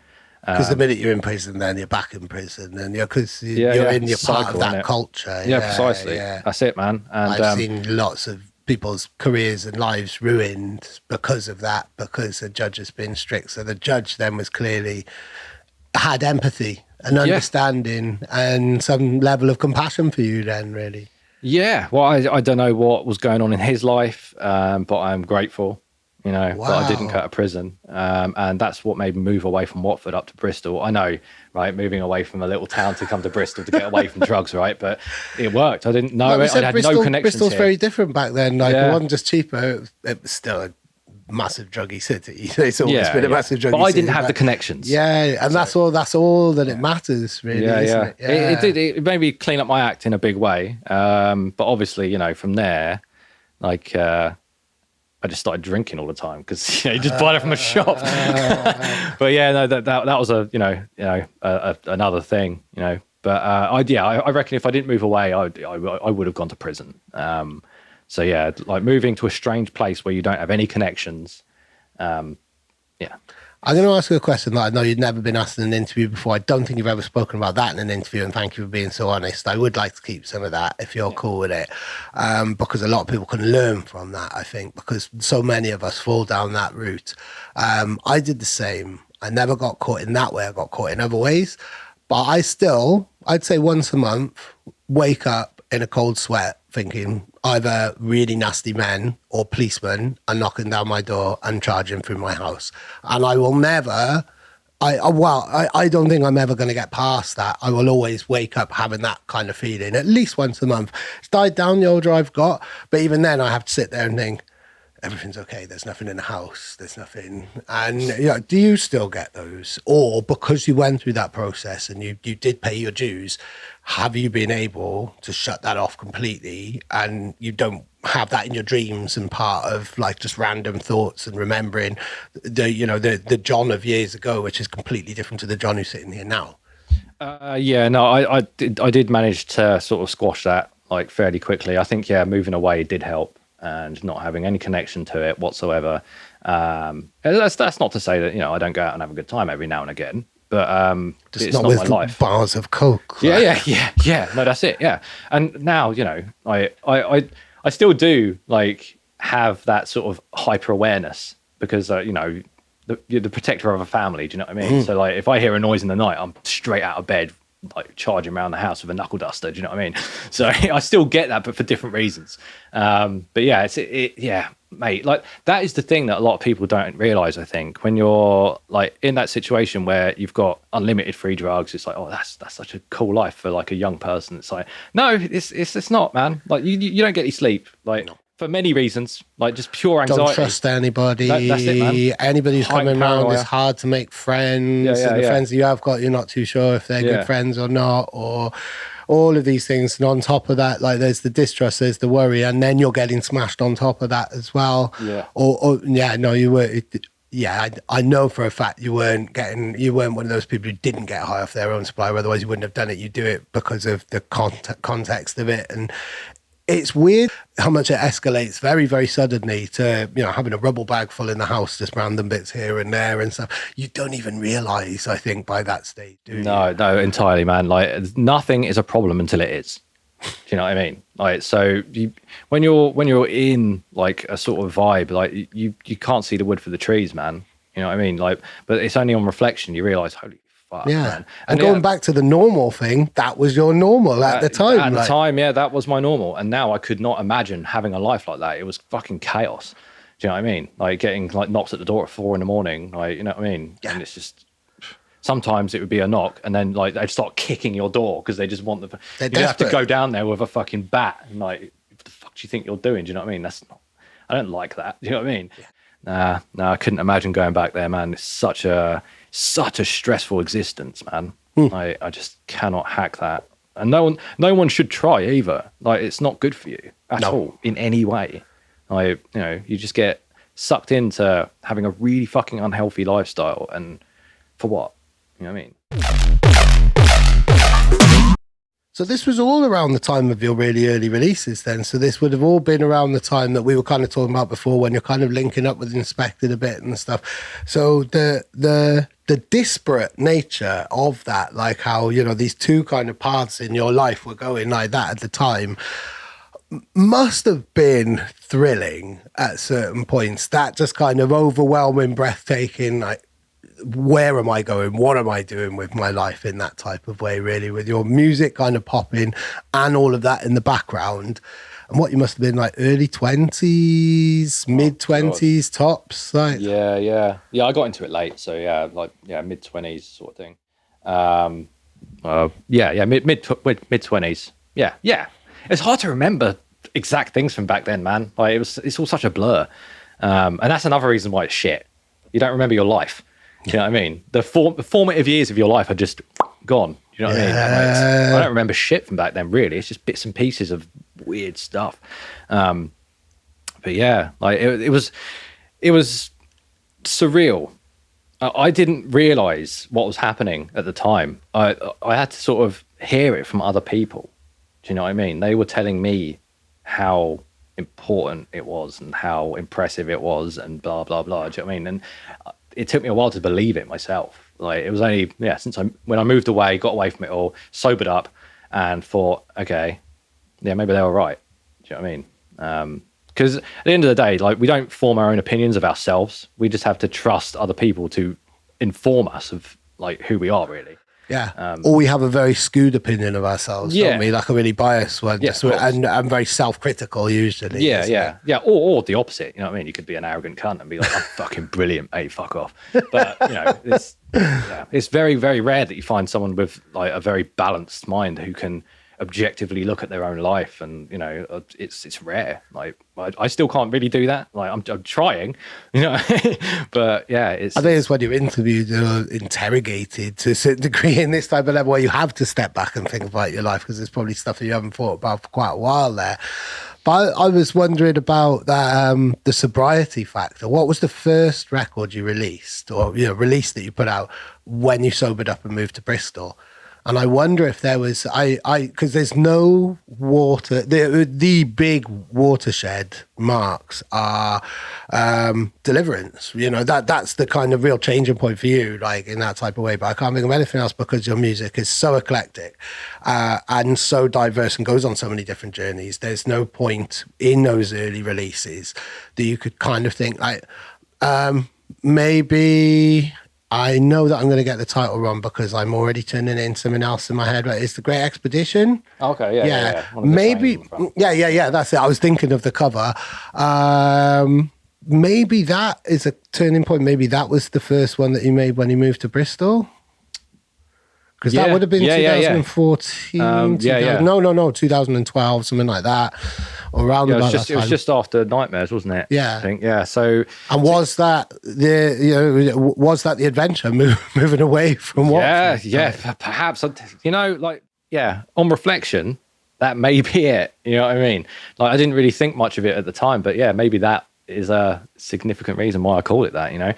Because the minute you're in prison, then you're back in prison, and you're part of that culture. Yeah, precisely. Yeah. That's it, man. And I've seen lots of people's careers and lives ruined because of that, because the judge has been strict. So the judge then was clearly had empathy and understanding and some level of compassion for you then, really. Yeah, well, I don't know what was going on in his life, but I'm grateful, that I didn't go Wow. to prison. And that's what made me move away from Watford up to Bristol. I know, right? Moving away from a little town to come to Bristol to get away from drugs, right? But it worked. I didn't know Like we it. I said, had no connections Bristol's here. very different back then. Like it Yeah. wasn't just cheaper; it was still a massive druggy city. It's always Yeah, been a yeah. massive druggy But I city. didn't have the connections. Yeah, and that's all. That's all that it matters, really, Yeah, isn't yeah. it? It did. It made me clean up my act in a big way. But obviously, from there, like, I just started drinking all the time because you just buy it from a shop. But yeah, no, that was another thing, But I reckon if I didn't move away, I would have gone to prison. So yeah, like moving to a strange place where you don't have any connections. Yeah. I'm going to ask you a question that I know you'd never been asked in an interview before. I don't think you've ever spoken about that in an interview, and thank you for being so honest. I would like to keep some of that if you're cool with it, because a lot of people can learn from that, I think, because so many of us fall down that route. I did the same. I never got caught in that way. I got caught in other ways, but I'd say once a month, wake up in a cold sweat thinking either really nasty men or policemen are knocking down my door and charging through my house. And I will never, I don't think I'm ever going to get past that. I will always wake up having that kind of feeling at least once a month. It's died down the older I've got, but even then I have to sit there and think, everything's okay. There's nothing in the house. There's nothing. And do you still get those? Or because you went through that process and you did pay your dues, have you been able to shut that off completely and you don't have that in your dreams and part of like just random thoughts and remembering the John of years ago, which is completely different to the John who's sitting here now? Yeah, no, I did manage to sort of squash that like fairly quickly. I think, moving away did help. And not having any connection to it whatsoever. That's not to say that I don't go out and have a good time every now and again, but Just it's not not with my life. bars of coke. Yeah. No, that's it. Yeah, and now I still do like have that sort of hyper awareness because you're the protector of a family. Do you know what I mean? So like if I hear a noise in the night, I'm straight out of bed, like charging around the house with a knuckle duster. Do you know what I mean? So I still get that, but for different reasons. But yeah, yeah, mate. Like that is the thing that a lot of people don't realize. I think when you're like in that situation where you've got unlimited free drugs, it's like, oh, that's such a cool life for like a young person. It's like, no, it's not, man. Like you don't get any sleep. Like. No. For many reasons, like just pure anxiety. Don't trust anybody. That's it, man. Anybody who's coming around, it's hard to make friends. And the friends that you have got, you're not too sure if they're good friends or not, or all of these things. And on top of that, like there's the distrust, there's the worry, and then you're getting smashed on top of that as well. Yeah. You were. Yeah, I know for a fact you weren't one of those people who didn't get high off their own supply. Otherwise, you wouldn't have done it. You do it because of the context of it, and it's weird how much it escalates very, very suddenly to, having a rubble bag full in the house, just random bits here and there and stuff. You don't even realize, I think, by that stage, do you? No, entirely, man. Like nothing is a problem until it is. Do you know what I mean? Like, so when you're in like a sort of vibe, like you can't see the wood for the trees, man. You know what I mean? Like, but it's only on reflection you realize, holy fuck, man. And going back to the normal thing, that was your normal at the time. At the time, yeah, that was my normal. And now I could not imagine having a life like that. It was fucking chaos. Do you know what I mean? Like getting like knocks at the door at 4 a.m, like, you know what I mean? Yeah. And it's just, sometimes it would be a knock and then like they'd start kicking your door because they just want you have to go down there with a fucking bat and like, what the fuck do you think you're doing? Do you know what I mean? I don't like that. Do you know what I mean? Yeah. Nah, I couldn't imagine going back there, man. It's such a stressful existence, man. I just cannot hack that. And no one should try either. Like it's not good for you at all in any way. Like, you just get sucked into having a really fucking unhealthy lifestyle and for what? You know what I mean? So this was all around the time of your really early releases then. So this would have all been around the time that we were kind of talking about before when you're kind of linking up with Inspected a bit and stuff. So the disparate nature of that, like how, these two kind of paths in your life were going like that at the time, must have been thrilling at certain points. That just kind of overwhelming, breathtaking, like where am I going? What am I doing with my life in that type of way, really, with your music kind of popping and all of that in the background. And what you must have been like early 20s, mid 20s tops. Like, yeah. I got into it late. So yeah, like, yeah, mid 20s sort of thing. Mid 20s. Yeah. It's hard to remember exact things from back then, man. Like it's all such a blur. And that's another reason why it's shit. You don't remember your life. Do you know what I mean? The formative years of your life are just gone. Do you know what I mean? I don't remember shit from back then, really. It's just bits and pieces of weird stuff. But yeah, like it was surreal. I didn't realize what was happening at the time. I had to sort of hear it from other people. Do you know what I mean? They were telling me how important it was and how impressive it was and blah, blah, blah. Do you know what I mean? And it took me a while to believe it myself. Like it was only, since when I moved away, got away from it all, sobered up and thought, okay, yeah, maybe they were right. Do you know what I mean? Because at the end of the day, like we don't form our own opinions of ourselves. We just have to trust other people to inform us of like who we are, really. Yeah. Or we have a very skewed opinion of ourselves, don't we? Like a really biased one. Yeah, and very self-critical usually. Yeah. Or the opposite. You know what I mean? You could be an arrogant cunt and be like, I'm fucking brilliant, mate, fuck off. But, you know, it's very, very rare that you find someone with like a very balanced mind who can objectively look at their own life, and you know it's rare. Like I still can't really do that. Like I'm trying, you know. But yeah, I think it's when you're interviewed or interrogated to a certain degree in this type of level where you have to step back and think about your life, because there's probably stuff that you haven't thought about for quite a while there. But I was wondering about that, the sobriety factor. What was the first record you released, or released that you put out when you sobered up and moved to Bristol? And I wonder if there was, because there's no water, the big watershed marks are Deliverance. You know, that's the kind of real changing point for you, like in that type of way. But I can't think of anything else, because your music is so eclectic and so diverse and goes on so many different journeys. There's no point in those early releases that you could kind of think like, maybe... I know that I'm going to get the title wrong because I'm already turning it into something else in my head. Right? It's The Great Expedition. Okay, yeah. Maybe, yeah. That's it. I was thinking of the cover. Maybe that is a turning point. Maybe that was the first one that you made when you moved to Bristol. Because that would have been 2014. No, 2012, something like that. Or around about that time. It was just after Nightmares, wasn't it? Yeah. I think, yeah. So, and was that the adventure moving away from what? Yeah, perhaps. On reflection, that may be it. You know what I mean? Like, I didn't really think much of it at the time, but yeah, maybe that is a significant reason why I call it that. You know,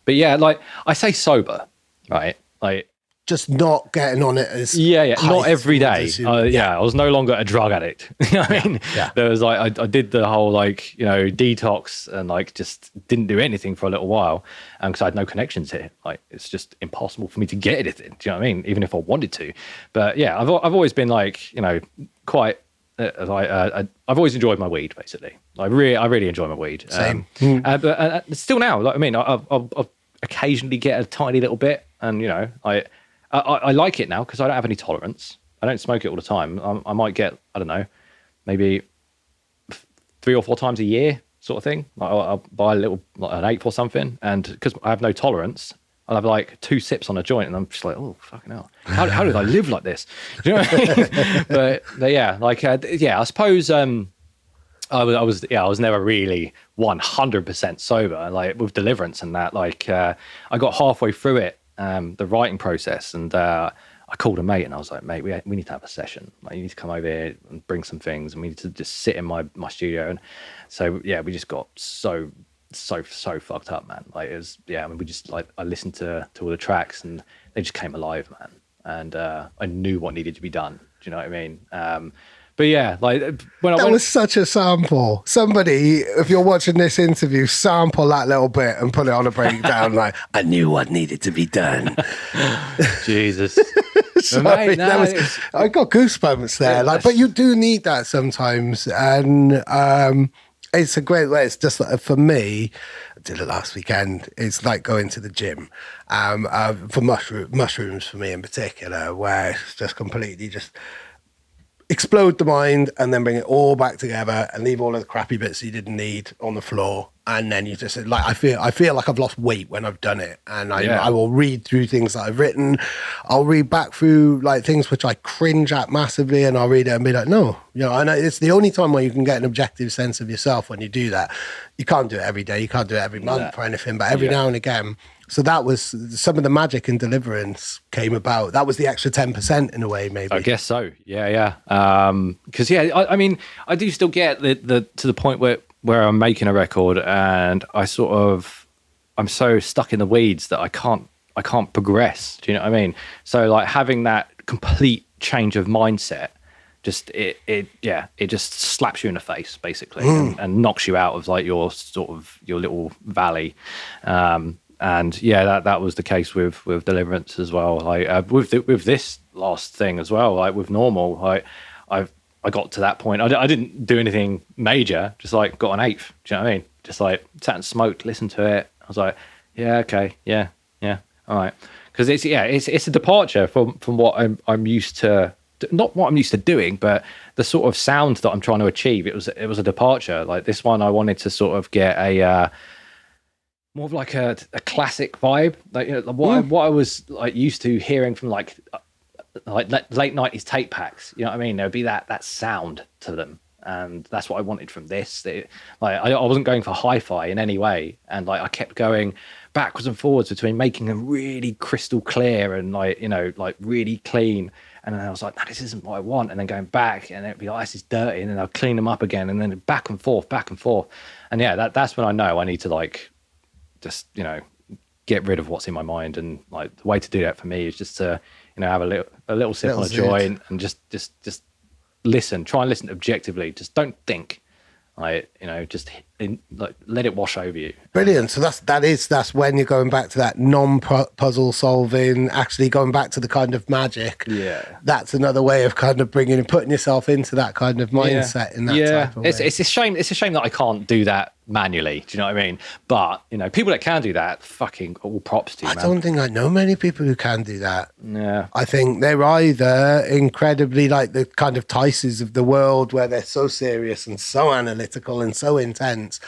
but yeah, like I say, sober, right? Like. Just not getting on it as not every day. I was no longer a drug addict. You know what I mean? Yeah. There was like I did the whole like detox and like just didn't do anything for a little while, because I had no connections here. Like it's just impossible for me to get anything. Do you know what I mean? Even if I wanted to. But yeah, I've always been like quite. I've always enjoyed my weed. Basically, I really enjoy my weed. Same. But still now, like I mean, I'll occasionally get a tiny little bit, and I like it now because I don't have any tolerance. I don't smoke it all the time. I might get, I don't know, maybe 3 or 4 times a year sort of thing. I'll buy a little, like an eighth or something. And because I have no tolerance, I'll have like 2 sips on a joint and I'm just like, oh, fucking hell. How did I live like this? Do you know what I mean? but yeah, like, I suppose I was never really 100% sober. Like with Deliverance and that, like I got halfway through it, the writing process, and I called a mate and I was like, mate, we need to have a session. Like, you need to come over here and bring some things, and we need to just sit in my studio. And so yeah, we just got so fucked up, man. Like it was, I mean, we just like, I listened to all the tracks and they just came alive, man. And I knew what needed to be done. Do you know what I mean? But yeah, like that was such a sample. Somebody, if you're watching this interview, sample that little bit and put it on a breakdown. Like, I knew what needed to be done. Jesus, sorry, I got goosebumps there. Like, but you do need that sometimes, and it's a great way. It's just for me, did it last weekend. It's like going to the gym for mushrooms for me in particular, where it's just completely just explode the mind and then bring it all back together and leave all of the crappy bits you didn't need on the floor. And then you just like, I feel like I've lost weight when I've done it. And I will read through things that I've written. I'll read back through like things which I cringe at massively, and I'll read it and be like, no, and it's the only time where you can get an objective sense of yourself when you do that. You can't do it every day. You can't do it every month or anything, but every now and again. So that was some of the magic and deliverance came about. That was the extra 10% in a way, maybe. I guess so. Yeah. Because I mean, I do still get the to the point where I'm making a record and I'm so stuck in the weeds that I can't progress. Do you know what I mean? So like having that complete change of mindset, just it just slaps you in the face basically and knocks you out of like your little valley. And that was the case with deliverance as well. Like with this last thing as well, like with normal, like I got to that point. I didn't do anything major, just like got an eighth. Do you know what I mean? Just like sat and smoked, listened to it. I was like, yeah, okay, yeah, all right. Because it's a departure from what I'm used to. Not what I'm used to doing, but the sort of sound that I'm trying to achieve. It was a departure. Like this one, I wanted to sort of get a more of like a classic vibe, like what I was like used to hearing from like late 90s tape packs. You know what I mean? There'd be that sound to them, and that's what I wanted from this. I wasn't going for hi-fi in any way, and like I kept going backwards and forwards between making them really crystal clear and like really clean. And then I was like, no, this isn't what I want. And then going back, and it'd be like, this is dirty. And then I'll clean them up again, and then back and forth. And that's when I know I need to like just get rid of what's in my mind. And like the way to do that for me is just to have a little sip on a joint and just listen. Try and listen objectively. Just don't think. Just let it wash over you. Brilliant. So that's when you're going back to that non-puzzle solving, actually going back to the kind of magic. Yeah, that's another way of kind of putting yourself into that kind of mindset in that type of way. It's a shame. It's a shame that I can't do that manually. Do you know what I mean? But people that can do that, fucking all props to you. I don't think I know many people who can do that. Yeah, I think they're either incredibly like the kind of Tices of the world, where they're so serious and so analytical and so intense,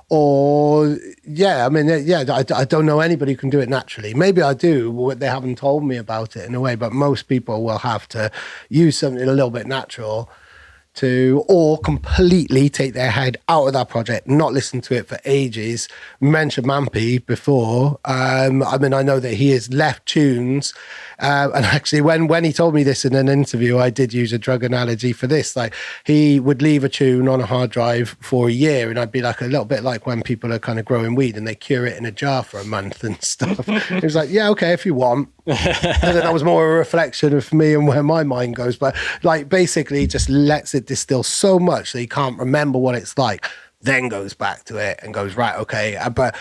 or I don't know anybody who can do it naturally. Maybe I do, but they haven't told me about it in a way. But most people will have to use something a little bit natural or completely take their head out of that project, not listen to it for ages. We mentioned Mampy before. I know that he has left tunes. And actually, when he told me this in an interview, I did use a drug analogy for this. Like, he would leave a tune on a hard drive for a year, and I'd be like a little bit like when people are kind of growing weed and they cure it in a jar for a month and stuff. He was like, yeah, okay, if you want. And then that was more a reflection of me and where my mind goes. But like, basically just lets it distill so much that he can't remember what it's like, then goes back to it and goes, right, okay. But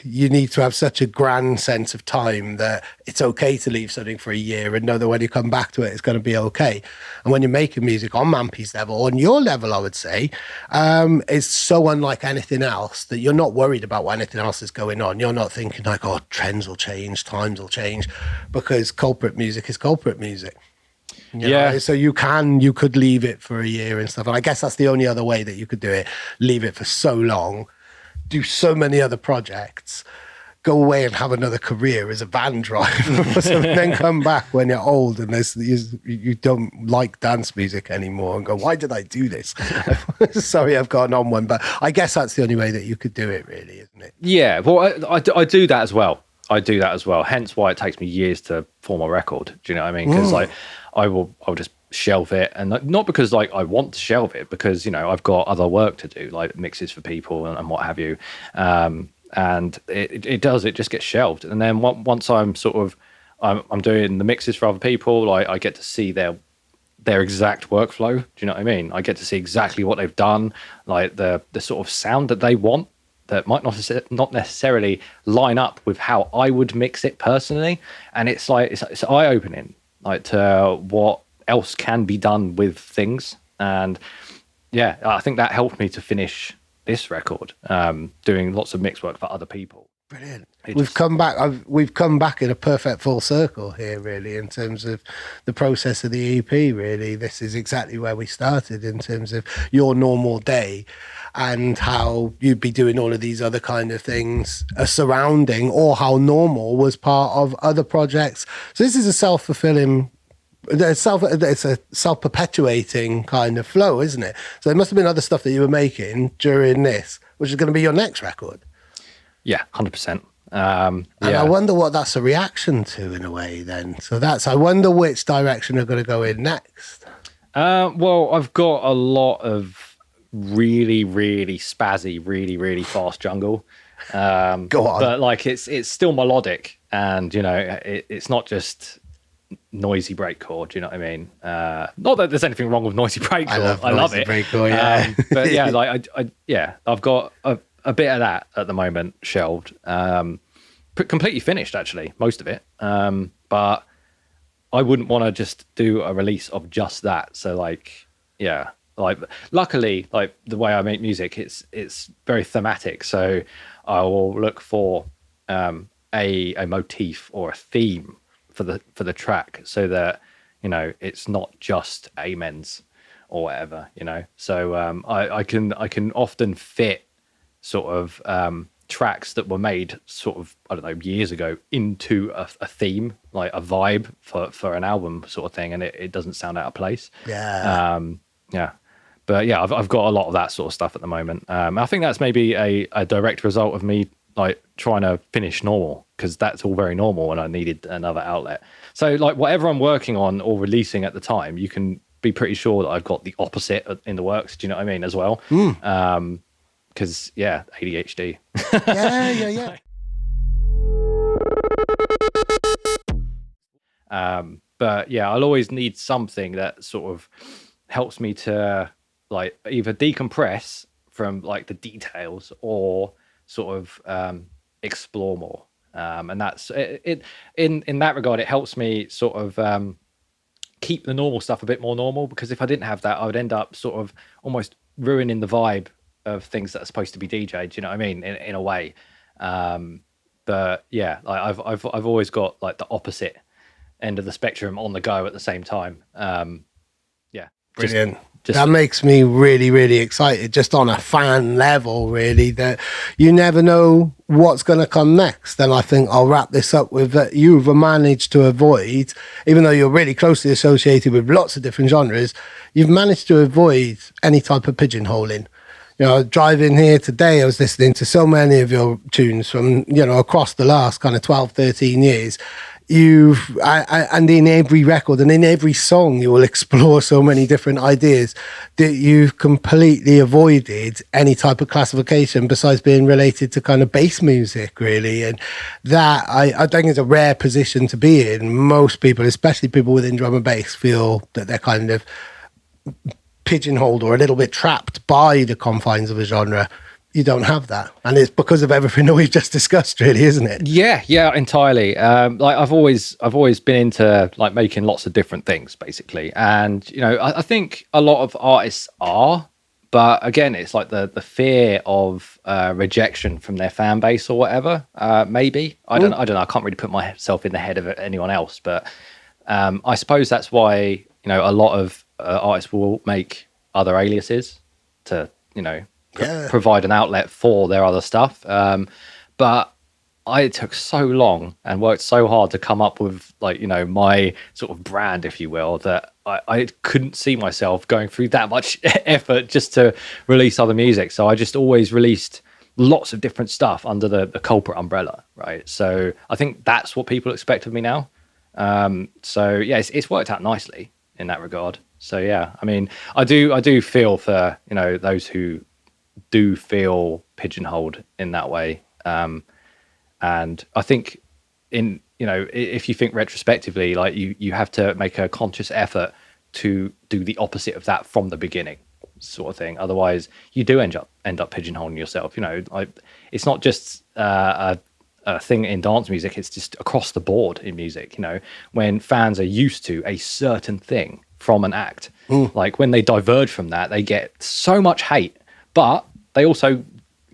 you need to have such a grand sense of time that it's okay to leave something for a year and know that when you come back to it, it's going to be okay. And when you're making music on Mampy's level, on your level, I would say, it's so unlike anything else that you're not worried about what anything else is going on. You're not thinking like, oh, trends will change, times will change, because Culprate music is Culprate music. So you could leave it for a year and stuff. And I guess that's the only other way that you could do it. Leave it for so long, do so many other projects, go away and have another career as a van driver, and then come back when you're old and you don't like dance music anymore and go, why did I do this? Sorry, I've gone on one, but I guess that's the only way that you could do it, really, isn't it? Yeah, well, I do that as well. Hence why it takes me years to form a record. Do you know what I mean? Because I'll just shelve it, and not because like I want to shelve it, because I've got other work to do, like mixes for people and what have you. And it just gets shelved. And then once I'm I'm doing the mixes for other people, like I get to see their exact workflow. Do you know what I mean? I get to see exactly what they've done, like the sort of sound that they want, that might not necessarily line up with how I would mix it personally. And it's like it's eye-opening, like to what else can be done with things. And yeah, I think that helped me to finish this record, doing lots of mix work for other people. Brilliant. We've come back in a perfect full circle here, really, in terms of the process of the EP. Really, this is exactly where we started in terms of your normal day and how you'd be doing all of these other kind of things surrounding, or how normal was part of other projects. So this is a self-fulfilling, it's a self-perpetuating kind of flow, isn't it? So there must have been other stuff that you were making during this, which is going to be your next record. Yeah, 100%. And I wonder what that's a reaction to, in a way, then. So I wonder which direction they're going to go in next. Well, I've got a lot of really, really spazzy, really, really fast jungle. Go on. But like it's still melodic, and it's not just noisy breakcore. Do you know what I mean? Not that there's anything wrong with noisy breakcore. I love it. Breakcore, yeah. But yeah, like I've got a bit of that at the moment shelved, completely finished actually, most of it. But I wouldn't want to just do a release of just that. So luckily, like the way I make music, it's very thematic. So I will look for a motif or a theme for the track, so that it's not just amens or whatever. So I can often fit sort of tracks that were made sort of, I don't know, years ago into a theme, like a vibe for an album sort of thing, and it doesn't sound out of place. But yeah, I've got a lot of that sort of stuff at the moment. I think that's maybe a direct result of me like trying to finish normal, because that's all very normal and I needed another outlet. So like whatever I'm working on or releasing at the time, you can be pretty sure that I've got the opposite in the works. Do you know what I mean? As well. Because ADHD. Yeah. But yeah, I'll always need something that sort of helps me to like either decompress from like the details or sort of explore more. And that's it. In that regard, it helps me sort of keep the normal stuff a bit more normal, because if I didn't have that, I would end up sort of almost ruining the vibe of things that are supposed to be DJ'd, you know what I mean, in a way. But yeah, like I've always got like the opposite end of the spectrum on the go at the same time. Brilliant. That makes me really, really excited, just on a fan level, really, that you never know what's going to come next. And I think I'll wrap this up with that you've managed to avoid, even though you're really closely associated with lots of different genres, you've managed to avoid any type of pigeonholing. Driving here today, I was listening to so many of your tunes from, across the last kind of 12, 13 years. And in every record and in every song, you will explore so many different ideas that you've completely avoided any type of classification besides being related to kind of bass music, really. And that I think is a rare position to be in. Most people, especially people within drum and bass, feel that they're kind of pigeonholed or a little bit trapped by the confines of a genre. You don't have that, and it's because of everything that we've just discussed, really, isn't it? Yeah, entirely. Like I've always been into like making lots of different things, basically, and I think a lot of artists are, but again, it's like the fear of rejection from their fan base or whatever. Maybe I don't know. I can't really put myself in the head of anyone else, but I suppose that's why a lot of artists will make other aliases to provide an outlet for their other stuff. But I took so long and worked so hard to come up with my sort of brand, if you will, that I couldn't see myself going through that much effort just to release other music. So I just always released lots of different stuff under the Culprate umbrella, right? So I think that's what people expect of me now. So yeah, it's worked out nicely in that regard. So yeah, I mean, I do feel for those who do feel pigeonholed in that way, and I think if you think retrospectively, like you have to make a conscious effort to do the opposite of that from the beginning, sort of thing. Otherwise you do end up pigeonholing yourself. Like it's not just a thing in dance music, it's just across the board in music. When fans are used to a certain thing from an act, like when they diverge from that, they get so much hate. But they also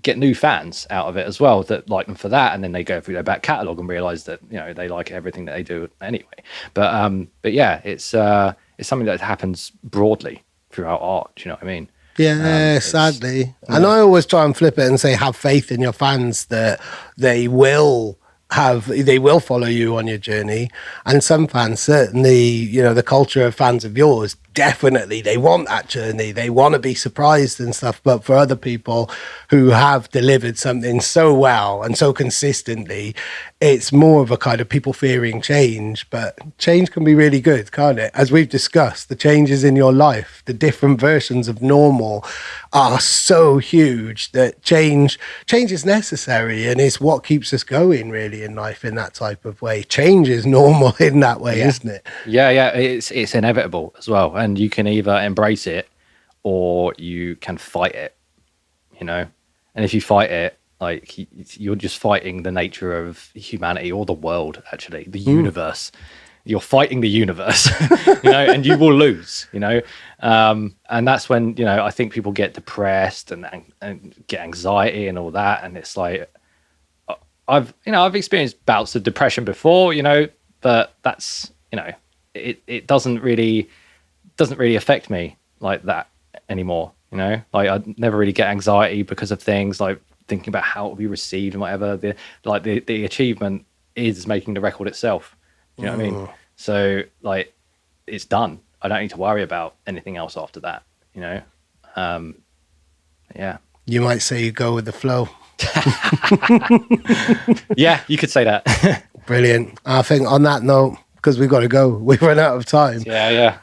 get new fans out of it as well that like them for that, and then they go through their back catalogue and realize that, you know, they like everything that they do anyway. But yeah, it's something that happens broadly throughout art. Do you know what I mean? Yeah, sadly. And I always try and flip it and say, have faith in your fans that they will follow you on your journey. And some fans, certainly, you know, the culture of fans of yours, definitely they want that journey, they want to be surprised and stuff. But for other people who have delivered something so well and so consistently, it's more of a kind of people fearing change. But change can be really good, can't it? As we've discussed, the changes in your life, the different versions of normal are so huge that change is necessary, and it's what keeps us going really in life in that type of way. Change is normal in that way, isn't it? Yeah, it's inevitable as well, and you can either embrace it or you can fight it, you know. And if you fight it, like, you're just fighting the nature of humanity, or the world, actually, the universe. You're fighting the universe, you know, and you will lose, you know. And that's when, you know, I think people get depressed and get anxiety and all that. And it's like, I've experienced bouts of depression before, you know, but that's, you know, it doesn't really affect me like that anymore, you know. Like, I never really get anxiety because of things like thinking about how it will be received and whatever. The achievement is making the record itself. Do you know what I mean? So, like, it's done. I don't need to worry about anything else after that, you know? Yeah. You might say you go with the flow. Yeah, you could say that. Brilliant. I think on that note, because we've got to go, we've run out of time. Yeah.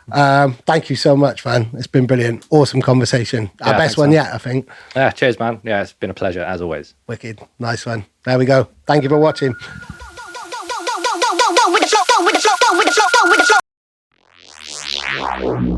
Thank you so much, man. It's been brilliant. Awesome conversation. Our best one yet, I think. Yeah, cheers, man. Yeah, it's been a pleasure, as always. Wicked. Nice one. There we go. Thank you for watching. With the flow, with the flow, with the flow, with the flow.